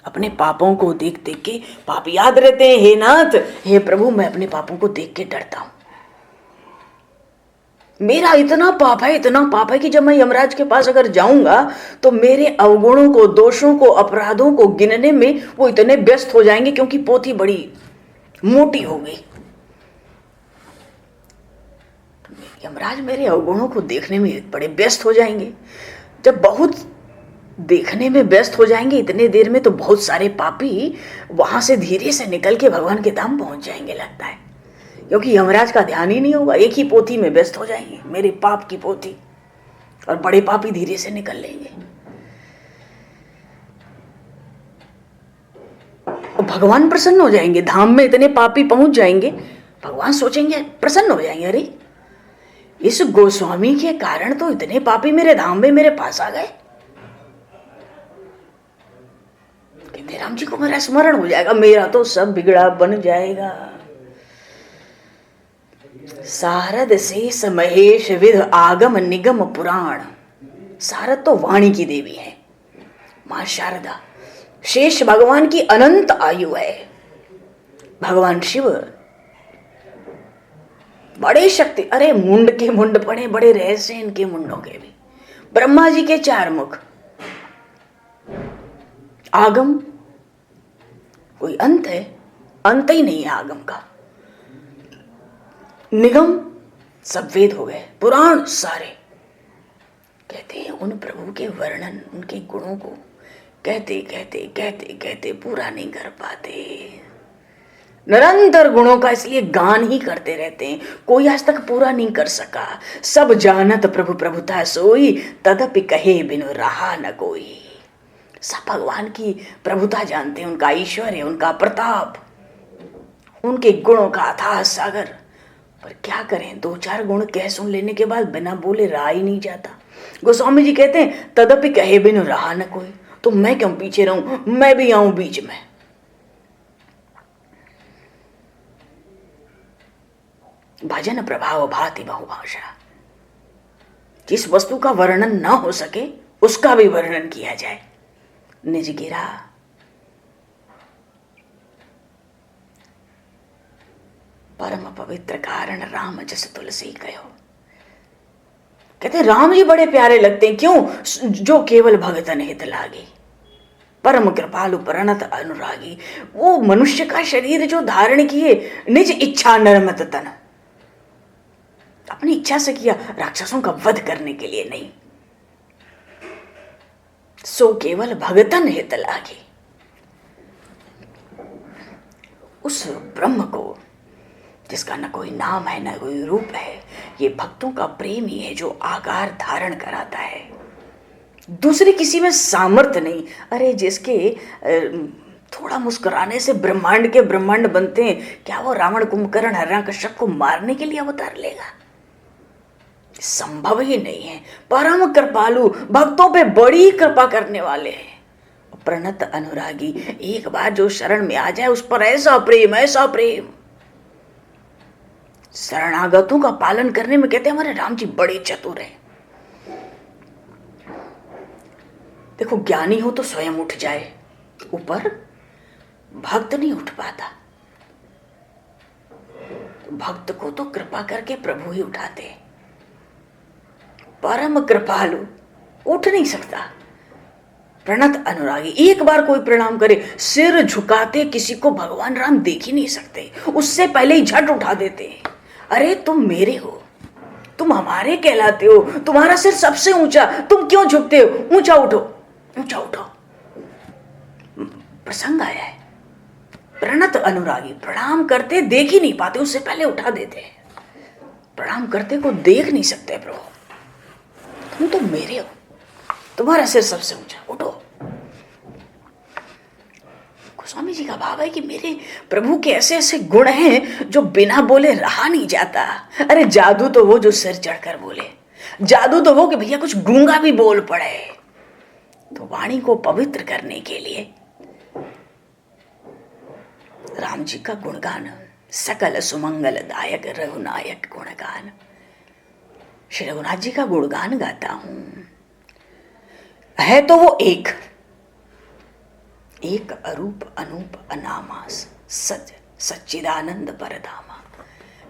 अपने पापों को देख देख के पाप याद रहते हैं। हे नाथ, हे प्रभु, मैं अपने पापों को देख के डरता हूं। मेरा इतना पाप है, इतना पाप है कि जब मैं यमराज के पास अगर जाऊंगा तो मेरे अवगुणों को, दोषों को, अपराधों को गिनने में वो इतने व्यस्त हो जाएंगे, क्योंकि पोथी बड़ी मोटी हो गई। यमराज मेरे अवगुणों को देखने में बड़े व्यस्त हो जाएंगे। जब बहुत देखने में व्यस्त हो जाएंगे इतने देर में, तो बहुत सारे पापी वहां से धीरे से निकल के भगवान के धाम पहुंच जाएंगे लगता है, क्योंकि यमराज का ध्यान ही नहीं होगा, एक ही पोथी में व्यस्त हो जाएंगे, मेरे पाप की पोथी, और बड़े पापी धीरे से निकल लेंगे। और भगवान प्रसन्न हो जाएंगे, धाम में इतने पापी पहुंच जाएंगे, भगवान सोचेंगे, प्रसन्न हो जाएंगे, अरे इस गोस्वामी के कारण तो इतने पापी मेरे धाम में मेरे पास आ गए। कहते राम जी को मेरा स्मरण हो जाएगा, मेरा तो सब बिगड़ा बन जाएगा। सारद शेष महेश विध आगम निगम पुराण। सारद तो वाणी की देवी है, मां शारदा। शेष भगवान की अनंत आयु है। भगवान शिव बड़े शक्ति, अरे मुंड के मुंड पड़े, बड़े रहस्य इनके मुंडों के भी। ब्रह्मा जी के 4 मुख, आगम कोई अंत है, अंत ही नहीं है आगम का। निगम सब वेद हो गए, पुराण सारे। कहते हैं उन प्रभु के वर्णन, उनके गुणों को कहते कहते कहते कहते पूरा नहीं कर पाते। निरंतर गुणों का इसलिए गान ही करते रहते हैं, कोई आज तक पूरा नहीं कर सका। सब जानत प्रभु प्रभुता सोई, तदपि कहे बिनु रहा न कोई। सब भगवान की प्रभुता जानते हैं, उनका ऐश्वर्य, उनका प्रताप, उनके गुणों का अथाह सागर, पर क्या करें, 2-4 गुण कह सुन लेने के बाद बिना बोले रहा ही नहीं जाता। गोस्वामी जी कहते हैं तदपि कहे बिन रहा न कोई, तो मैं क्यों पीछे रहूं, मैं भी आऊं बीच में। भजन प्रभाव भाति बहुभाषा, जिस वस्तु का वर्णन ना हो सके उसका भी वर्णन किया जाए। निज गिरा परम पवित्र कारण राम जस तुलसी कहो। कहते राम जी बड़े प्यारे लगते हैं, क्यों? जो केवल भगतन हित लागे, परम कृपालु प्रणत अनुरागी। वो मनुष्य का शरीर जो धारण किए, निज इच्छा नरमत तन, अपनी इच्छा से किया, राक्षसों का वध करने के लिए नहीं। सो केवल भगतन हित लागे। उस ब्रह्म को जिसका न कोई नाम है न कोई रूप है, ये भक्तों का प्रेम ही है जो आकार धारण कराता है, दूसरे किसी में सामर्थ्य नहीं। अरे जिसके थोड़ा मुस्कुराने से ब्रह्मांड के ब्रह्मांड बनते हैं, क्या वो रावण कुंभकर्ण हिरण्यकश्यप को मारने के लिए अवतार लेगा? संभव ही नहीं है। परम कृपालु, भक्तों पे बड़ी कृपा करने वाले हैं, प्रणत अनुरागी। एक बार जो शरण में आ जाए उस पर ऐसा प्रेम, ऐसा प्रेम। शरणागतों का पालन करने में कहते हैं हमारे राम जी बड़े चतुर हैं। देखो ज्ञानी हो तो स्वयं उठ जाए ऊपर, भक्त नहीं उठ पाता, तो भक्त को तो कृपा करके प्रभु ही उठाते। परम कृपालु उठ नहीं सकता, प्रणत अनुरागी। एक बार कोई प्रणाम करे, सिर झुकाते किसी को भगवान राम देख ही नहीं सकते, उससे पहले ही झट उठा देते हैं। अरे तुम मेरे हो, तुम हमारे कहलाते हो, तुम्हारा सिर सबसे ऊंचा, तुम क्यों झुकते हो? ऊंचा उठो, ऊंचा उठो। प्रसंग आया है, प्रणत अनुरागी। प्रणाम करते देख ही नहीं पाते, उससे पहले उठा देते हैं। प्रणाम करते को देख नहीं सकते, प्रभु तुम तो मेरे हो, तुम्हारा सिर सबसे ऊंचा, उठो। गोस्वामी जी का भाव है कि मेरे प्रभु के ऐसे ऐसे गुण हैं जो बिना बोले रहा नहीं जाता। अरे जादू तो वो जो सिर चढ़कर बोले, जादू तो वो कि भैया कुछ गूंगा भी बोल पड़े। तो वाणी को पवित्र करने के लिए राम जी का गुणगान, सकल सुमंगल दायक रघुनायक गुणगान, श्री रघुनाथ जी का गुणगान गाता हूं। है तो वो एक अरूप अनूप अनामा सच सच्चिदानंद परधामा।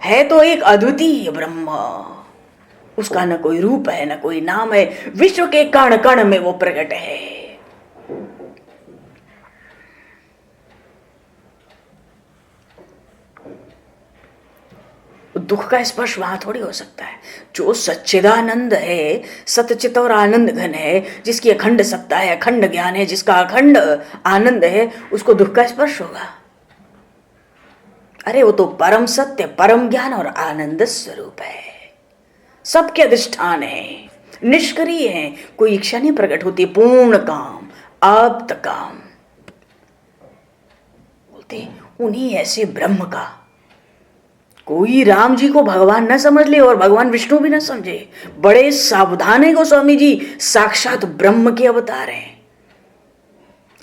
है तो एक अद्वितीय ब्रह्म, उसका न कोई रूप है न कोई नाम है, विश्व के कण कण में वो प्रकट है। दुख का स्पर्श वहां थोड़ी हो सकता है। जो सच्चिदानंद है, सतचित और आनंद घन है, जिसकी अखंड सत्ता है, अखंड ज्ञान है, जिसका अखंड आनंद है, उसको दुख का स्पर्श होगा? अरे वो तो परम सत्य, परम ज्ञान और आनंद स्वरूप है, सबके अधिष्ठान है, निष्क्रिय है, कोई इच्छा नहीं प्रकट होती, पूर्ण काम, आप्त काम। बोलते उन्हीं ऐसे ब्रह्म का कोई राम जी को भगवान न समझ ले और भगवान विष्णु भी न समझे, बड़े सावधान है गोस्वामी जी, साक्षात ब्रह्म के अवतार हैं।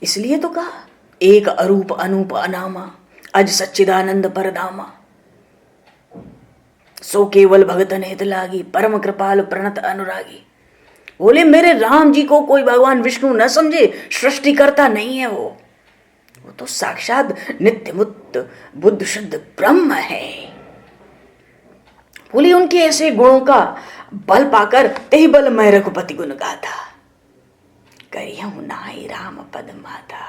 इसलिए तो कहा एक अरूप अनूप अनामा, अज सच्चिदानंद परधामा। सो केवल भगतन हित लागी, परम कृपाल प्रणत अनुरागी। बोले मेरे राम जी को कोई भगवान विष्णु न समझे, सृष्टिकर्ता नहीं है वो तो साक्षात नित्य मुक्त बुद्ध शुद्ध ब्रह्म है। बोली उनके ऐसे गुणों का बल पाकर तेहि बल मैं रघुपति गुण गाथा, करियहु नाहि राम पद माता।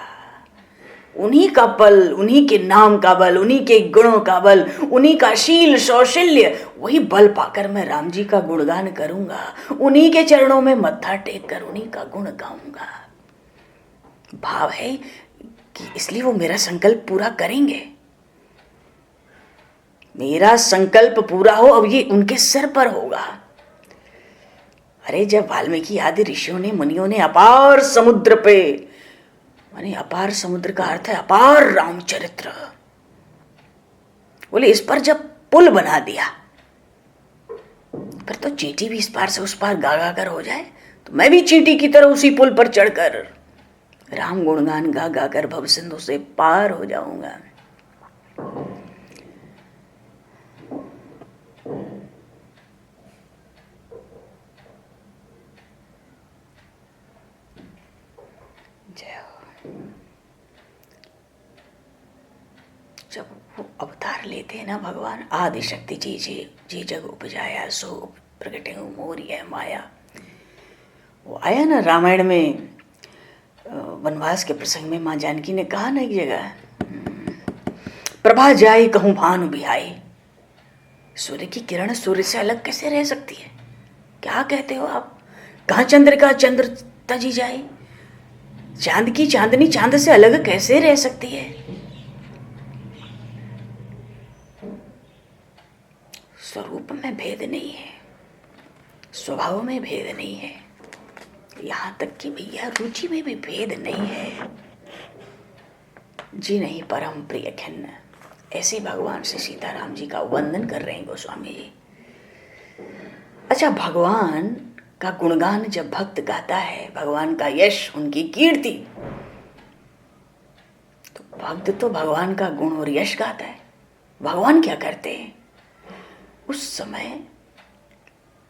उन्हीं का बल, उन्हीं के नाम का बल, उन्हीं के गुणों का बल, उन्हीं का शील शौशल्य, वही बल पाकर मैं राम जी का गुणगान करूंगा, उन्हीं के चरणों में मत्था टेक कर उन्हीं का गुण गाऊंगा। भाव है कि इसलिए वो मेरा संकल्प पूरा करेंगे। मेरा संकल्प पूरा हो, अब ये उनके सिर पर होगा। अरे जब वाल्मीकि आदि ऋषियों ने, मुनियों ने अपार समुद्र पे, माने अपार समुद्र का अर्थ है अपार रामचरित्र, बोले इस पर जब पुल बना दिया, फिर तो चींटी भी इस पार से उस पार गा गा कर हो जाए, तो मैं भी चींटी की तरह उसी पुल पर चढ़कर राम गुणगान गा गा कर भव सिंधु से पार हो जाऊंगा। जब वो अवतार लेते हैं ना भगवान, आदि शक्ति जी जग उपजाया सो प्रगटे मोरी है माया, वो आया ना रामायण में, वनवास के प्रसंग में माँ जानकी ने कहा ना एक जगह, प्रभा जाई कहूँ भानु बिहाई। सूर्य की किरण सूर्य से अलग कैसे रह सकती है? क्या कहते हो आप? कहाँ चंद्रिका चंद्र तजी जाए? चांद की चांदनी चांद से अलग कैसे रह सकती है? स्वरूप में भेद नहीं है, स्वभाव में भेद नहीं है, यहां तक कि भैया रुचि में भी भेद नहीं है। जी नहीं परम प्रिय खिन्न, ऐसे भगवान से सीताराम जी का वंदन कर रहे हैं गोस्वामी जी। अच्छा, भगवान का गुणगान जब भक्त गाता है, भगवान का यश, उनकी कीर्ति, तो भक्त तो भगवान का गुण और यश गाता है। भगवान क्या करते हैं? उस समय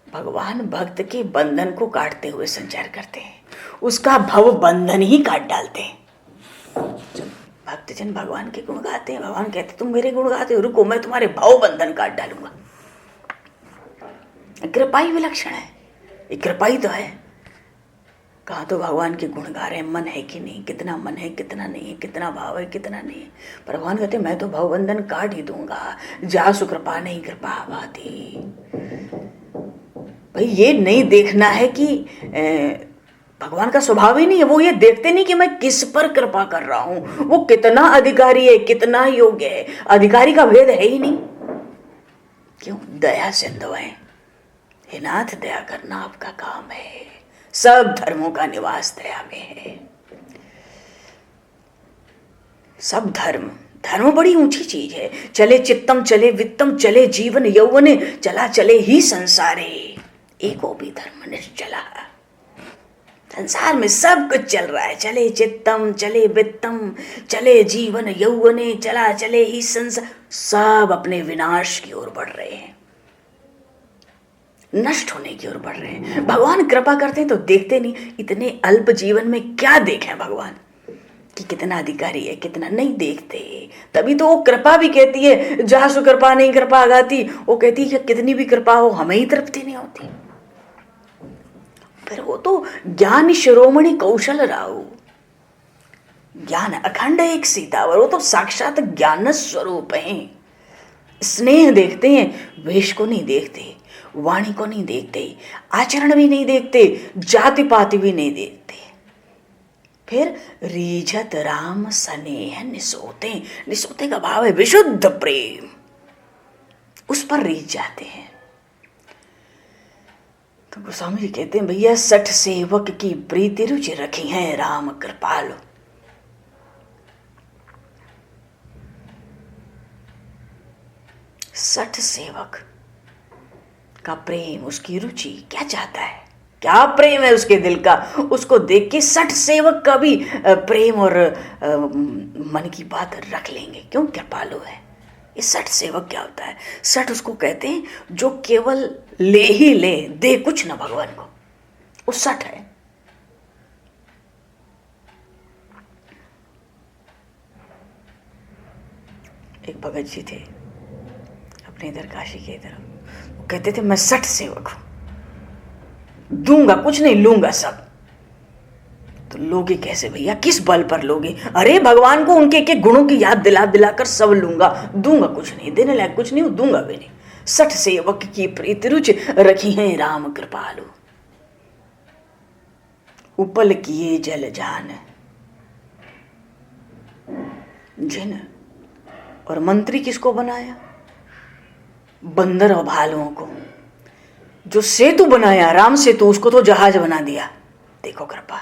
भगवान भक्त के बंधन को काटते हुए संचार करते हैं, उसका भव बंधन ही काट डालते हैं। जब भक्तजन भगवान के गुण गाते हैं, भगवान कहते तुम मेरे गुण गाते हो, रुको मैं तुम्हारे भव बंधन काट डालूंगा। कृपाई विलक्षण है, ये कृपाई तो है। कहा तो भगवान के गुण गा रहे हैं, मन है कि नहीं, कितना मन है कितना नहीं है, कितना भाव है कितना नहीं है। पर भगवान कहते मैं तो भवबंधन काट ही दूंगा, जा सुकृपा नहीं कृपा बाती। भाई ये नहीं देखना है कि भगवान का स्वभाव ही नहीं है, वो ये देखते नहीं कि मैं किस पर कृपा कर रहा हूं, वो कितना अधिकारी है, कितना योग्य है। अधिकारी का भेद है ही नहीं। क्यों? दया सिंधु है। हे नाथ, दया करना आपका काम है, सब धर्मों का निवास दया में है। सब धर्म बड़ी ऊंची चीज है। चले चित्तम चले वित्तम चले जीवन यौवने, चला चले ही संसारे, एको भी धर्म निश्चला। संसार में सब कुछ चल रहा है, चले चित्तम चले वित्तम चले जीवन यौवने, चला चले ही संसार, सब अपने विनाश की ओर बढ़ रहे हैं, नष्ट होने की ओर बढ़ रहे हैं। भगवान कृपा करते हैं तो देखते नहीं, इतने अल्प जीवन में क्या देखें भगवान कि कितना अधिकारी है, कितना नहीं देखते। तभी तो वो कृपा भी कहती है, जहाँ सु कृपा नहीं कृपा गाती, वो कहती है कि कितनी भी कृपा हो हमें ही तृप्ति नहीं होती। फिर वो तो ज्ञान शिरोमणि कौशल राव, ज्ञान अखंड एक सीतावर, वो तो साक्षात ज्ञान स्वरूप है। स्नेह देखते हैं, वेश को नहीं देखते, वाणी को नहीं देखते, आचरण भी नहीं देखते, जाति पाति भी नहीं देखते। फिर रीझत राम स्नेह निसोते, निसोते का भाव है विशुद्ध प्रेम, उस पर रीझ जाते हैं। तो गोस्वामी जी कहते हैं भैया 60 सेवक की प्रीति रुचि रखी है राम कृपालु। सठ सेवक का प्रेम, उसकी रुचि, क्या चाहता है, क्या प्रेम है उसके दिल का, उसको देख के 60 सेवक का भी प्रेम और मन की बात रख लेंगे। क्यों? कृपालु है। ये 60 सेवक क्या होता है? 60 उसको कहते हैं जो केवल ले ही ले, दे कुछ ना भगवान को, वो 60 है। एक भगत जी थे अपने इधर काशी के तरफ, वो कहते थे मैं 60 सेवक हूं, दूंगा कुछ नहीं, लूंगा सब। तो लोगे कैसे भैया, किस बल पर लोगे? अरे भगवान को उनके एक गुणों की याद दिला दिलाकर सब लूंगा, दूंगा कुछ नहीं, देने लायक कुछ नहीं, दूंगा भी नहीं। 60 सेवक की प्रीति रुचि रखी है राम कृपालु। उपल किए जल जान जिन, और मंत्री किसको बनाया? बंदर और भालुओं को। जो सेतु बनाया राम सेतु, उसको तो जहाज बना दिया। देखो कृपा,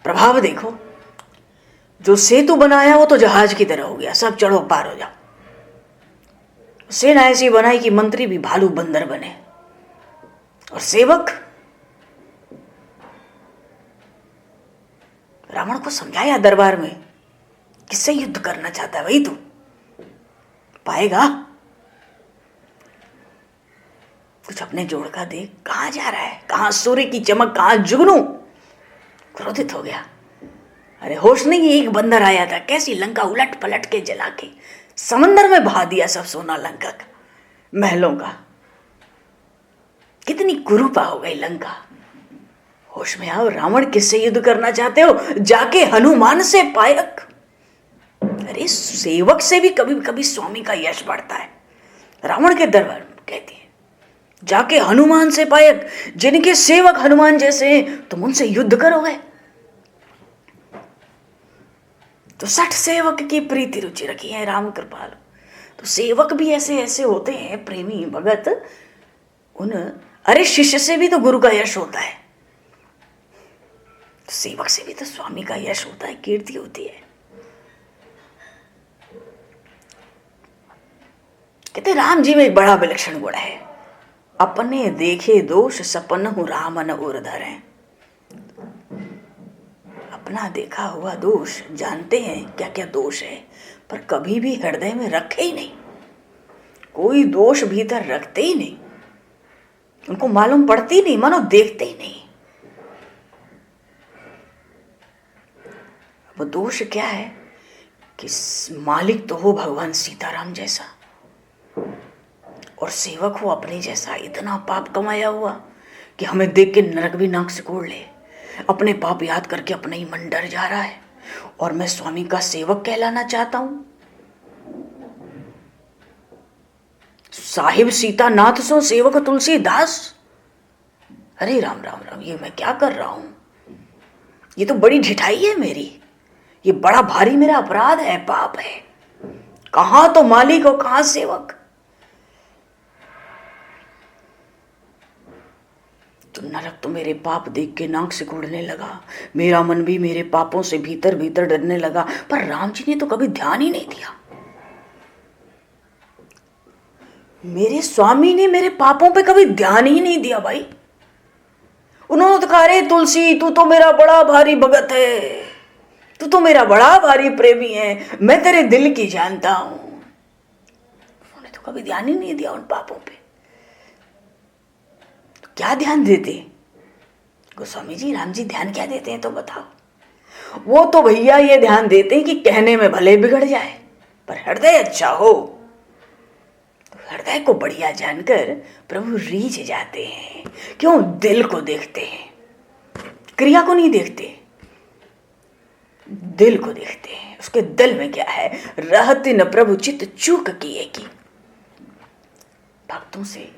प्रभाव देखो। जो सेतु बनाया वो तो जहाज की तरह हो गया, सब चढ़ो पार हो जाओ। सेना ऐसी बनाई कि मंत्री भी भालू बंदर बने। और सेवक रावण को समझाया दरबार में, किससे युद्ध करना चाहता है भाई तू, पाएगा? कुछ अपने जोड़ का देख, कहां जा रहा है, कहां सूर्य की चमक, कहां जुगनू। क्रोधित हो गया। अरे होश नहीं, एक बंदर आया था, कैसी लंका उलट पलट के जला के समंदर में बहा दिया सब सोना लंका का, महलों का। कितनी कुरूपा हो गई लंका। होश में आओ, रावण किससे युद्ध करना चाहते हो? जाके हनुमान से पायक। अरे सेवक से भी कभी कभी स्वामी का यश बढ़ता है। रावण के दरबार में कहती है, जाके हनुमान से पायक, जिनके सेवक हनुमान जैसे हैं तुम उनसे युद्ध करोगे। तो 60 सेवक की प्रीति रुचि रखी है राम कृपाल। तो सेवक भी ऐसे ऐसे होते हैं, प्रेमी भगत। अरे शिष्य से भी तो गुरु का यश होता है, तो सेवक से भी तो स्वामी का यश होता है, कीर्ति होती है। कहते राम जी में एक बड़ा विलक्षण गुण है, अपने देखे दोष सपन हूं राम न उर धरे। अपना देखा हुआ दोष जानते हैं क्या क्या दोष है, पर कभी भी हृदय में रखे ही नहीं। कोई दोष भीतर रखते ही नहीं, उनको मालूम पड़ती नहीं, मानो देखते ही नहीं। वो दोष क्या है कि मालिक तो हो भगवान सीताराम जैसा और सेवक हो अपने जैसा, इतना पाप कमाया हुआ कि हमें देख के नरक भी नाक सिकोड़ ले। अपने पाप याद करके अपने ही मन डर जा रहा है, और मैं स्वामी का सेवक कहलाना चाहता हूं। साहिब सीता नाथ सो सेवक तुलसीदास। अरे राम राम राम, ये मैं क्या कर रहा हूं? ये तो बड़ी ढिठाई है मेरी, ये बड़ा भारी मेरा अपराध है, पाप है। कहां तो मालिक और कहां सेवक। तो नरक तो मेरे पाप देख के नाक सिकुड़ने लगा, मेरा मन भी मेरे पापों से भीतर भीतर डरने लगा। पर राम जी ने तो कभी ध्यान ही नहीं दिया। मेरे स्वामी ने मेरे पापों पे कभी ध्यान ही नहीं दिया भाई। उन्होंने तो कहा, अरे तुलसी तू तो मेरा बड़ा भारी भगत है, तू तो मेरा बड़ा भारी प्रेमी है, मैं तेरे दिल की जानता हूं। उन्होंने तो कभी ध्यान ही नहीं दिया उन पापों पे। तो क्या ध्यान देते गोस्वामी जी? राम जी ध्यान क्या देते हैं तो बताओ? वो तो भैया ये ध्यान देते हैं कि कहने में भले बिगड़ जाए पर हृदय अच्छा हो। तो हृदय को बढ़िया जानकर प्रभु रीझ जाते हैं। क्यों? दिल को देखते हैं, क्रिया को नहीं देखते, दिल को देखते हैं। उसके दिल में क्या है? रहते न प्रभु चित चूक किए की। भक्तों से,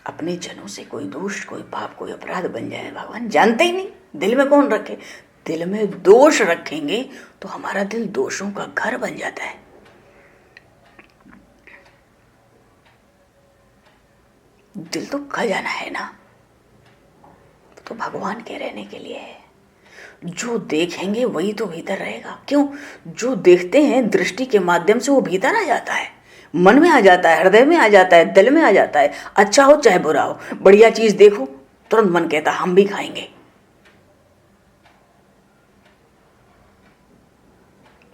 अपने जनों से कोई दोष, कोई पाप, कोई अपराध बन जाए, भगवान जानते ही नहीं। दिल में कौन रखे? दिल में दोष रखेंगे तो हमारा दिल दोषों का घर बन जाता है। दिल तो खजाना है ना, तो भगवान के रहने के लिए है। जो देखेंगे वही तो भीतर रहेगा। क्यों? जो देखते हैं दृष्टि के माध्यम से वो भीतर आ जाता है, मन में आ जाता है, हृदय में आ जाता है, दिल में आ जाता है। अच्छा हो चाहे बुरा हो, बढ़िया चीज देखो तुरंत मन कहता हम भी खाएंगे।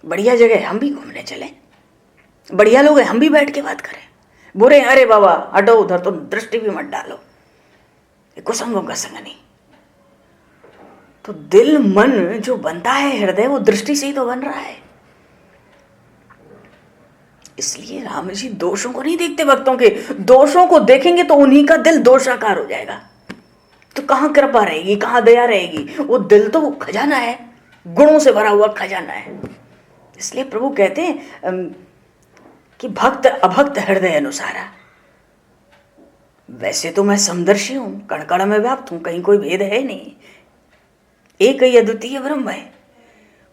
बढ़िया जगह है हम भी घूमने चले, बढ़िया लोग हैं हम भी बैठ के बात करें। बुरे अरे बाबा हटो उधर, तो दृष्टि भी मत डालो, कुसंगों का संग नहीं। तो दिल मन जो बनता है, हृदय, वो दृष्टि से ही तो बन रहा है। इसलिए राम जी दोषों को नहीं देखते भक्तों के। दोषों को देखेंगे तो उन्हीं का दिल दोषाकार हो जाएगा। तो कहां कृपा रहेगी, कहां दया रहेगी? वो दिल तो खजाना है, गुणों से भरा हुआ खजाना है। इसलिए प्रभु कहते हैं कि भक्त अभक्त हृदय अनुसारा। वैसे तो मैं समदर्शी हूं, कण कण में व्याप्त हूं, कहीं कोई भेद है नहीं, एक ही अद्वितीय ब्रह्म है।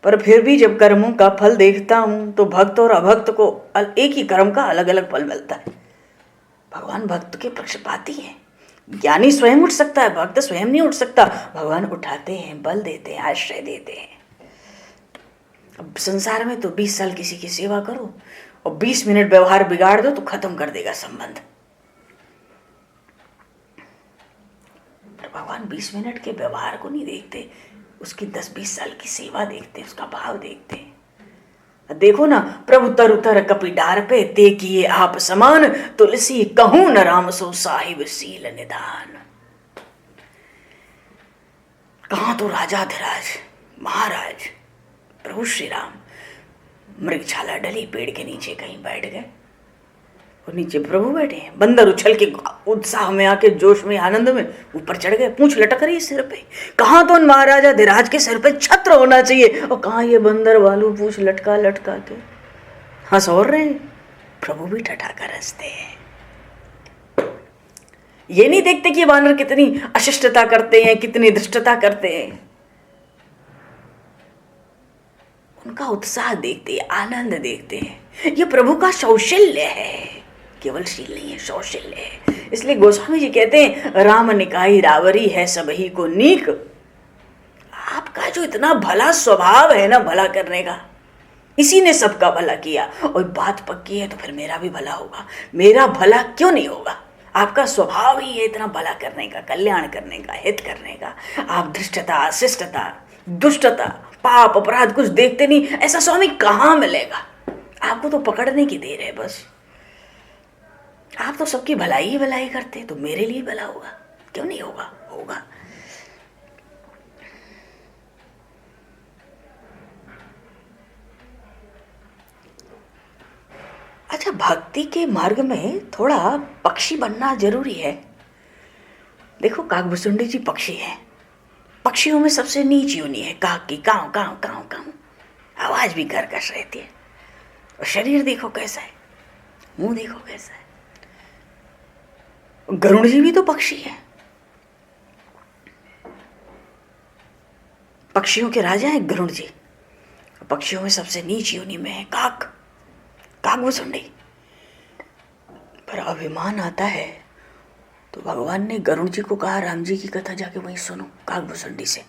पर फिर भी जब कर्मों का फल देखता हूं तो भक्त और अभक्त को एक ही कर्म का अलग अलग फल मिलता है। भगवान भक्त के पक्षपाती हैं। ज्ञानी स्वयं उठ सकता है, भक्त स्वयं नहीं उठ सकता। भगवान उठाते हैं, बल देते हैं, आश्रय देते हैं। अब संसार में तो 20 साल किसी की सेवा करो और 20 मिनट व्यवहार बिगाड़ दो तो खत्म कर देगा संबंध। पर भगवान 20 मिनट के व्यवहार को नहीं देखते, उसकी 10-20 साल की सेवा देखते, उसका भाव देखते। देखो ना, प्रभु तरु तर कपि डार पे, ते किए आप समान, तुलसी कहूं न राम सो साहिब सील निदान। कहां तो राजा धीराज महाराज प्रभु श्री राम मृगछाला डली पेड़ के नीचे कहीं बैठ गए, और नीचे प्रभु बैठे हैं। बंदर उछल के उत्साह में आके, जोश में, आनंद में ऊपर चढ़ गए, पूंछ लटक रही सिर पे। कहाँ तो महाराजा धीराज के सिर पे छत्र होना चाहिए, और कहाँ ये बंदर वालू पूंछ लटका लटका के हंस और रहे। प्रभु भी ठठाकर हंसते हैं। ये नहीं देखते कि वानर कितनी अशिष्टता करते हैं, कितनी धृष्टता करते हैं। उनका उत्साह देखते हैं, आनंद देखते हैं। ये प्रभु का कौशल्य है, केवल शील नहीं है, कौशल्य है। इसलिए गोस्वामी जी कहते हैं, राम निकाई रावरी है सबही को नीक। आपका जो इतना भला स्वभाव है ना, भला करने का, इसी ने सबका भला किया। और बात पक्की है तो फिर मेरा भी भला होगा। मेरा भला क्यों नहीं होगा? आपका स्वभाव ही है इतना भला करने का, कल्याण करने का, हित करने का। आप धृष्टता, शिष्टता, दुष्टता, पाप, अपराध कुछ देखते नहीं। ऐसा स्वामी कहाँ मिलेगा? आपको तो पकड़ने की देर है बस। आप तो सबकी भलाई ही भलाई करते, तो मेरे लिए भला होगा क्यों नहीं होगा? होगा। अच्छा, भक्ति के मार्ग में थोड़ा पक्षी बनना जरूरी है। देखो, काकभुसुंडी जी पक्षी है। पक्षियों में सबसे नीच योनि है काक की। काव काव काव काव, आवाज भी कर्कश रहती है। और शरीर देखो कैसा है, मुंह देखो कैसा है। गरुड़ जी भी तो पक्षी है, पक्षियों के राजा हैं गरुड़ जी। पक्षियों में सबसे नीच योनि में है काक, काकभुसुंडी। पर अभिमान आता है तो भगवान ने गरुड़ जी को कहा, राम जी की कथा जाके वहीं सुनो काकभुसुंडी से।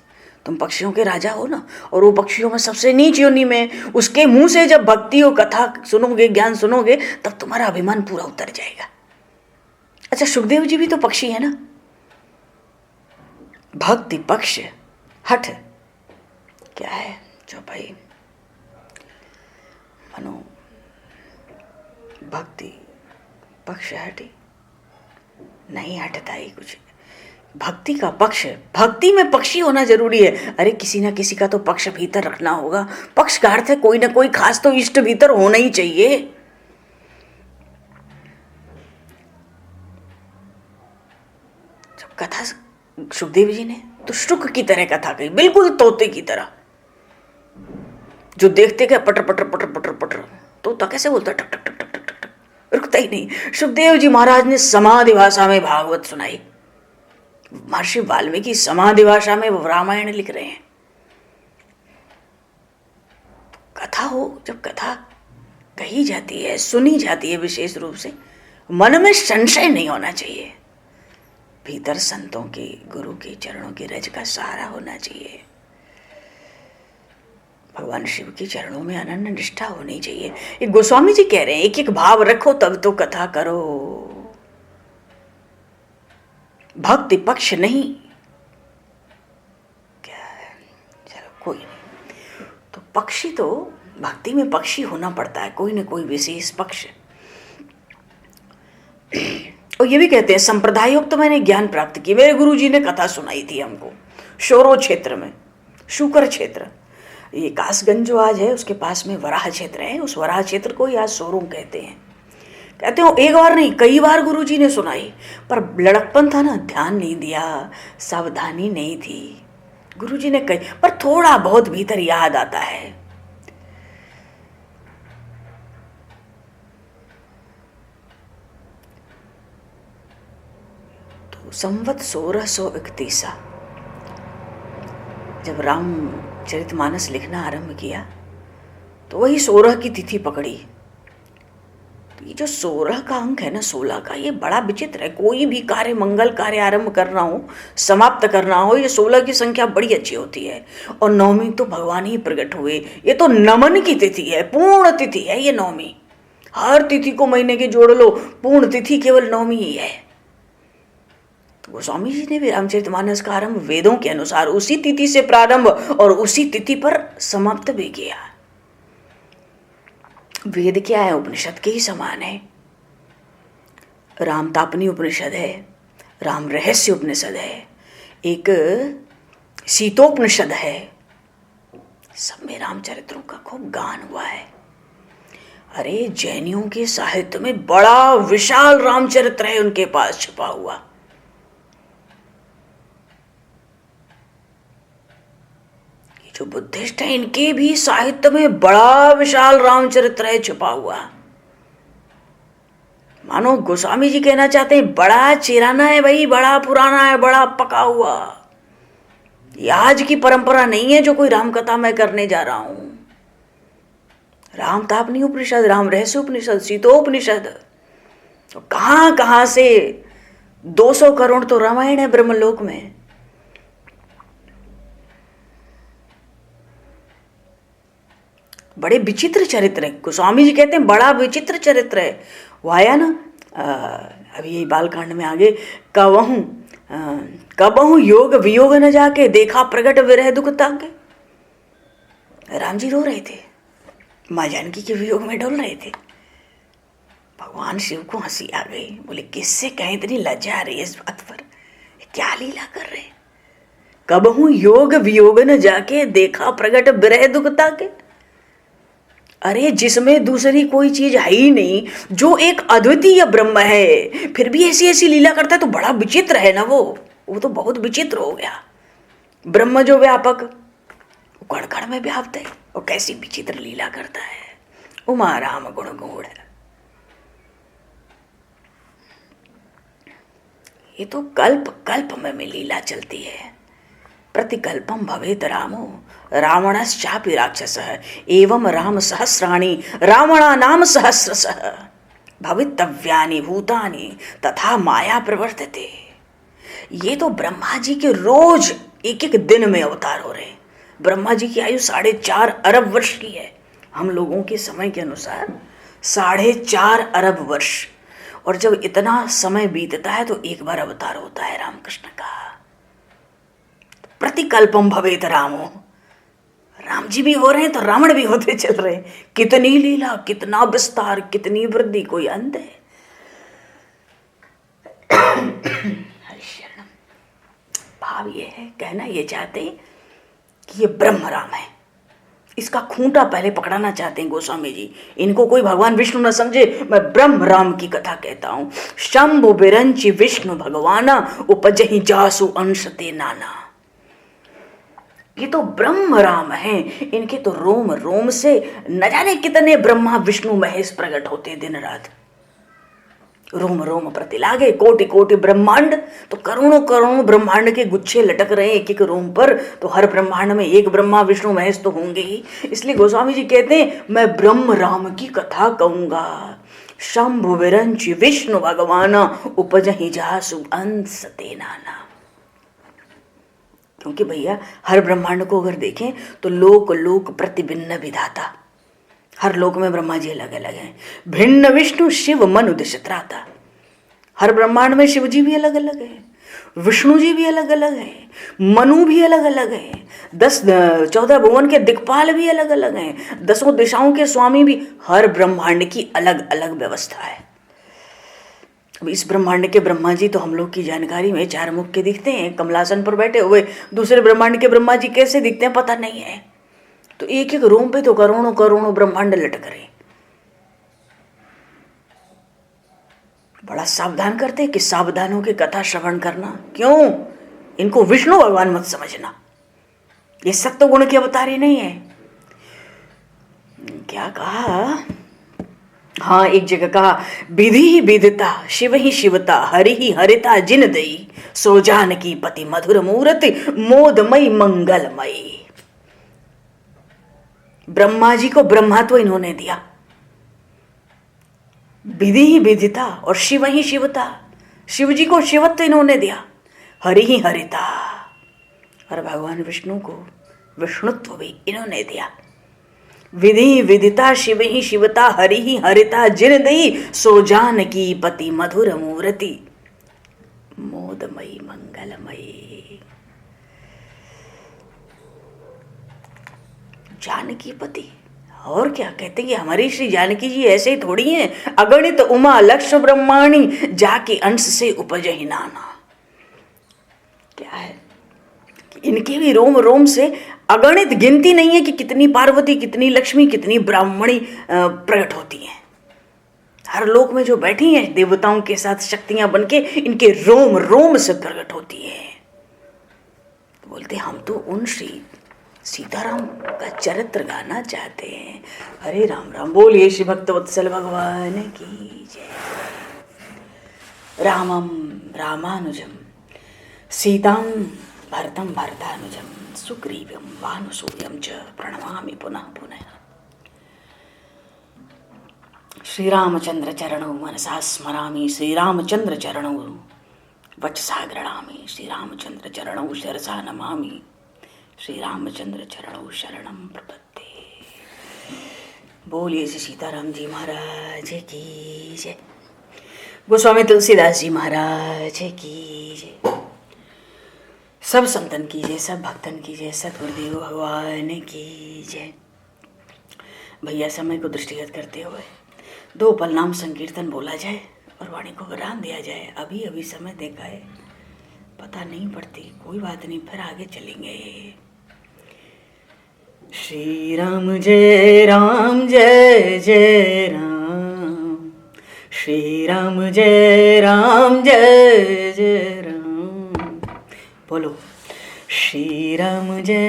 तुम पक्षियों के राजा हो ना, और वो पक्षियों में सबसे नीच योनि में, उसके मुंह से जब भक्ति और कथा सुनोगे, ज्ञान सुनोगे, तब तुम्हारा अभिमान पूरा उतर जाएगा। अच्छा, सुखदेव जी भी तो पक्षी है ना। भक्ति पक्ष हठ क्या है जो भाई मनो भक्ति पक्ष हटी नहीं, हटता ही कुछ। भक्ति का पक्ष, भक्ति में पक्षी होना जरूरी है। अरे किसी ना किसी का तो पक्ष भीतर रखना होगा। पक्ष का अर्थ है कोई ना कोई खास तो इष्ट भीतर होना ही चाहिए। जब कथा सुखदेव जी ने तो शुक की तरह कथा कही, बिल्कुल तोते की तरह, जो देखते गए पटर पटर पटर पटर पटर। तोता कैसे बोलता? टक टक टक टक टक टक, रुकता ही नहीं। सुखदेव जी महाराज ने समाधि भाषा में भागवत सुनाई। महर्षि वाल्मीकि समाधि भाषा में रामायण लिख रहे हैं। कथा हो, जब कथा कही जाती है, सुनी जाती है, विशेष रूप से मन में संशय नहीं होना चाहिए। भीतर संतों के, गुरु के चरणों की रज का सहारा होना चाहिए। भगवान शिव के चरणों में अनन्य निष्ठा होनी चाहिए। एक गोस्वामी जी कह रहे हैं, एक एक भाव रखो तब तो कथा करो। भक्ति पक्ष नहीं, क्या है, चलो कोई नहीं। तो पक्षी तो भक्ति में पक्षी होना पड़ता है, कोई ना कोई विशेष पक्ष। और ये भी कहते हैं, संप्रदायोक्त तो मैंने ज्ञान प्राप्त किया। मेरे गुरु जी ने कथा सुनाई थी हमको शोरो क्षेत्र में, शुकर क्षेत्र। ये कासगंज जो आज है उसके पास में वराह क्षेत्र है। उस वराह क्षेत्र को ही आज सोरों कहते हैं। कहते हो एक बार नहीं, कई बार गुरुजी ने सुनाई, पर लड़कपन था ना, ध्यान नहीं दिया, सावधानी नहीं थी। गुरुजी ने कही, पर थोड़ा बहुत भीतर याद आता है। तो संवत 1631 जब रामचरितमानस लिखना आरंभ किया तो वही 16 की तिथि पकड़ी। तो ये जो 16 का अंक है ना, 16 का, ये बड़ा विचित्र है। कोई भी कार्य, मंगल कार्य आरंभ करना हो, समाप्त करना हो, ये 16 की संख्या बड़ी अच्छी होती है। और नवमी तो भगवान ही प्रकट हुए। ये तो नमन की तिथि है, पूर्ण तिथि है ये नवमी। हर तिथि को महीने के जोड़ लो, पूर्ण तिथि केवल नवमी ही है। तो गोस्वामी जी ने भी रामचरितमानस का आरंभ वेदों के अनुसार उसी तिथि से प्रारंभ और उसी तिथि पर समाप्त भी किया। वेद क्या है? उपनिषद के ही समान है। राम तापनी उपनिषद है, राम रहस्य उपनिषद है, एक सीतोपनिषद है। सब में रामचरित्रों का खूब गान हुआ है। अरे जैनियों के साहित्य में बड़ा विशाल रामचरित्र है उनके पास छुपा हुआ। ये जो बुद्धिस्ट है इनके भी साहित्य में बड़ा विशाल रामचरित्र है छुपा हुआ। मानो गोस्वामी जी कहना चाहते हैं बड़ा चिराना है भाई, बड़ा पुराना है, बड़ा पका हुआ। ये आज की परंपरा नहीं है जो कोई राम कथा मैं करने जा रहा हूं। राम तापनी उपनिषद, राम रहस्य उपनिषद, सीतोपनिषद, तो कहां कहां से 200 करोड़ तो रामायण है ब्रह्मलोक में। बड़े विचित्र चरित्र है। गोस्वामी जी कहते हैं बड़ा विचित्र चरित्र है। वो आया ना अभी यही बालकांड में आगे, कबहू योग वियोग न जाके देखा प्रगट विरह दुख ताके। राम जी रो रहे थे, माँ जानकी के वियोग में डोल रहे थे। भगवान शिव को हंसी आ गई, बोले किससे कहीं इतनी लज्जा आ रही है इस बात पर, क्या लीला कर रहे। कबहू योग वियोग न जाके देखा प्रगट विरह दुख ताके। अरे जिसमें दूसरी कोई चीज है ही नहीं, जो एक अद्वितीय ब्रह्म है, फिर भी ऐसी ऐसी लीला करता है तो बड़ा विचित्र है ना। वो तो बहुत विचित्र हो गया। ब्रह्म जो व्यापक, वो कण कण में व्याप्त है, वो कैसी विचित्र लीला करता है। उमा राम गुण गूढ़, ये तो कल्प कल्प में लीला चलती है। प्रतिकल्पम भवेत रामो रावणश्चापि राक्षसः एवं राम सहस्राणि रावणा नाम सहस्रशः भवितव्यानि भूतानि तथा माया प्रवर्तते। ये तो ब्रह्मा जी के रोज एक एक दिन में अवतार हो रहे। ब्रह्मा जी की आयु 4.5 अरब वर्ष की है, हम लोगों के समय के अनुसार 4.5 अरब वर्ष। और जब इतना समय बीतता है तो एक बार अवतार होता है रामकृष्ण का। प्रतिकल्पम भवेत रामो, राम जी भी हो रहे हैं तो रावण भी होते चल रहे। कितनी लीला, कितना विस्तार, कितनी वृद्धि, कोई अंत है। भाव ये है, कहना ये चाहते हैं कि ये ब्रह्म राम है। इसका खूंटा पहले पकड़ाना चाहते हैं गोस्वामी जी। इनको कोई भगवान विष्णु न समझे, मैं ब्रह्म राम की कथा कहता हूं। शंभु बिरंची विष्णु भगवाना उपजहि जासु अंशते नाना। ये तो ब्रह्म राम है। इनके तो रोम रोम से न जाने कितने ब्रह्मा विष्णु महेश प्रकट होते दिन रात। रोम रोम प्रति लागे कोटि कोटि ब्रह्मांड, तो करोड़ों करोड़ों ब्रह्मांड के गुच्छे लटक रहे हैं एक एक रोम पर। तो हर ब्रह्मांड में एक ब्रह्मा विष्णु महेश तो होंगे ही। इसलिए गोस्वामी जी कहते हैं मैं ब्रह्म राम की कथा कहूंगा। शंभु विरंच विष्णु भगवान उपजहि जासु अंसते नाना। क्योंकि भैया हर ब्रह्मांड को अगर देखें तो लोक लोक प्रतिभिन्न विधाता, हर लोक में ब्रह्मा जी अलग अलग हैं। भिन्न विष्णु शिव मनु दिशत्राता। हर ब्रह्मांड में शिव जी भी अलग अलग है, विष्णु जी भी अलग अलग है, मनु भी अलग अलग है, 14 भुवन के दिक्पाल भी अलग अलग हैं, 10 दिशाओं के स्वामी भी। हर ब्रह्मांड की अलग अलग व्यवस्था है। अब इस ब्रह्मांड के ब्रह्मा जी तो हम लोग की जानकारी में 4 मुख के दिखते हैं, कमलासन पर बैठे हुए। दूसरे ब्रह्मांड के ब्रह्मा जी कैसे दिखते हैं पता नहीं है। तो एक एक रोम पे तो करोड़ों करोड़ों ब्रह्मांड लटक रहे। बड़ा सावधान करते हैं कि सावधानों की कथा श्रवण करना। क्यों? इनको विष्णु भगवान मत समझना, ये सत्य गुण के अवतार ही नहीं है। क्या कहा? हाँ, एक जगह कहा विधि ही विदिता शिव ही शिवता हरि ही हरिता जिन दई सो जानकी पति मधुर मूर्ति मोदमयी मंगलमयी। ब्रह्मा जी को ब्रह्मत्व इन्होंने दिया, विधि ही विदिता और शिव ही शिवता, शिव जी को शिवत्व इन्होंने दिया। हरि ही हरिता, और भगवान विष्णु को विष्णुत्व भी इन्होंने दिया। विधि विदिता शिव ही शिवता हरि ही हरिता जिन दई सो जानकी पति मधुर मूर्ति मोदमयी मंगलमयी। जानकी पति, और क्या कहते हैं कि हमारी श्री जानकी जी ऐसे ही थोड़ी हैं, अगणित उमा लक्ष्य ब्रह्माणी जाके अंश से उपज ही नाना। क्या है कि इनके भी रोम रोम से अगणित गिनती नहीं है कि कितनी पार्वती, कितनी लक्ष्मी, कितनी ब्राह्मणी प्रकट होती हैं। हर लोक में जो बैठी हैं देवताओं के साथ शक्तियां बनके, इनके रोम रोम से प्रकट होती है। तो बोलते हम तो उन श्री सीताराम का चरित्र गाना चाहते हैं। हरे राम राम बोलिए श्री भक्तवत्सल भगवान की जय। रामम रामानुजम सीताम भरतम भरतानुजम सुग्रीवम वानुसूयम च प्रणमामि पुनः पुनः। श्री रामचंद्र चरणौ मनसा स्मरामि, श्री रामचंद्र चरणौ वचसा गृणामि, श्री रामचंद्र चरणौ शिरसा नमामि, श्री रामचंद्र चरणौ शरणं प्रपद्ये। बोलिए श्री सीताराम जी महाराज की जय। गोस्वामी तुलसीदास जी महाराज की जय। सब संतन की जय, सब भक्तन की जय, सतगुरुदेव भगवान की जय। भैया समय को दृष्टिगत करते हुए 2 पल नाम संकीर्तन बोला जाए और वाणी को विराम दिया जाए। अभी अभी समय देखा है, पता नहीं पड़ती, कोई बात नहीं, फिर आगे चलेंगे। श्री राम जय राम जय जय राम, श्री राम जय राम जय जय राम। बोलो श्री राम जय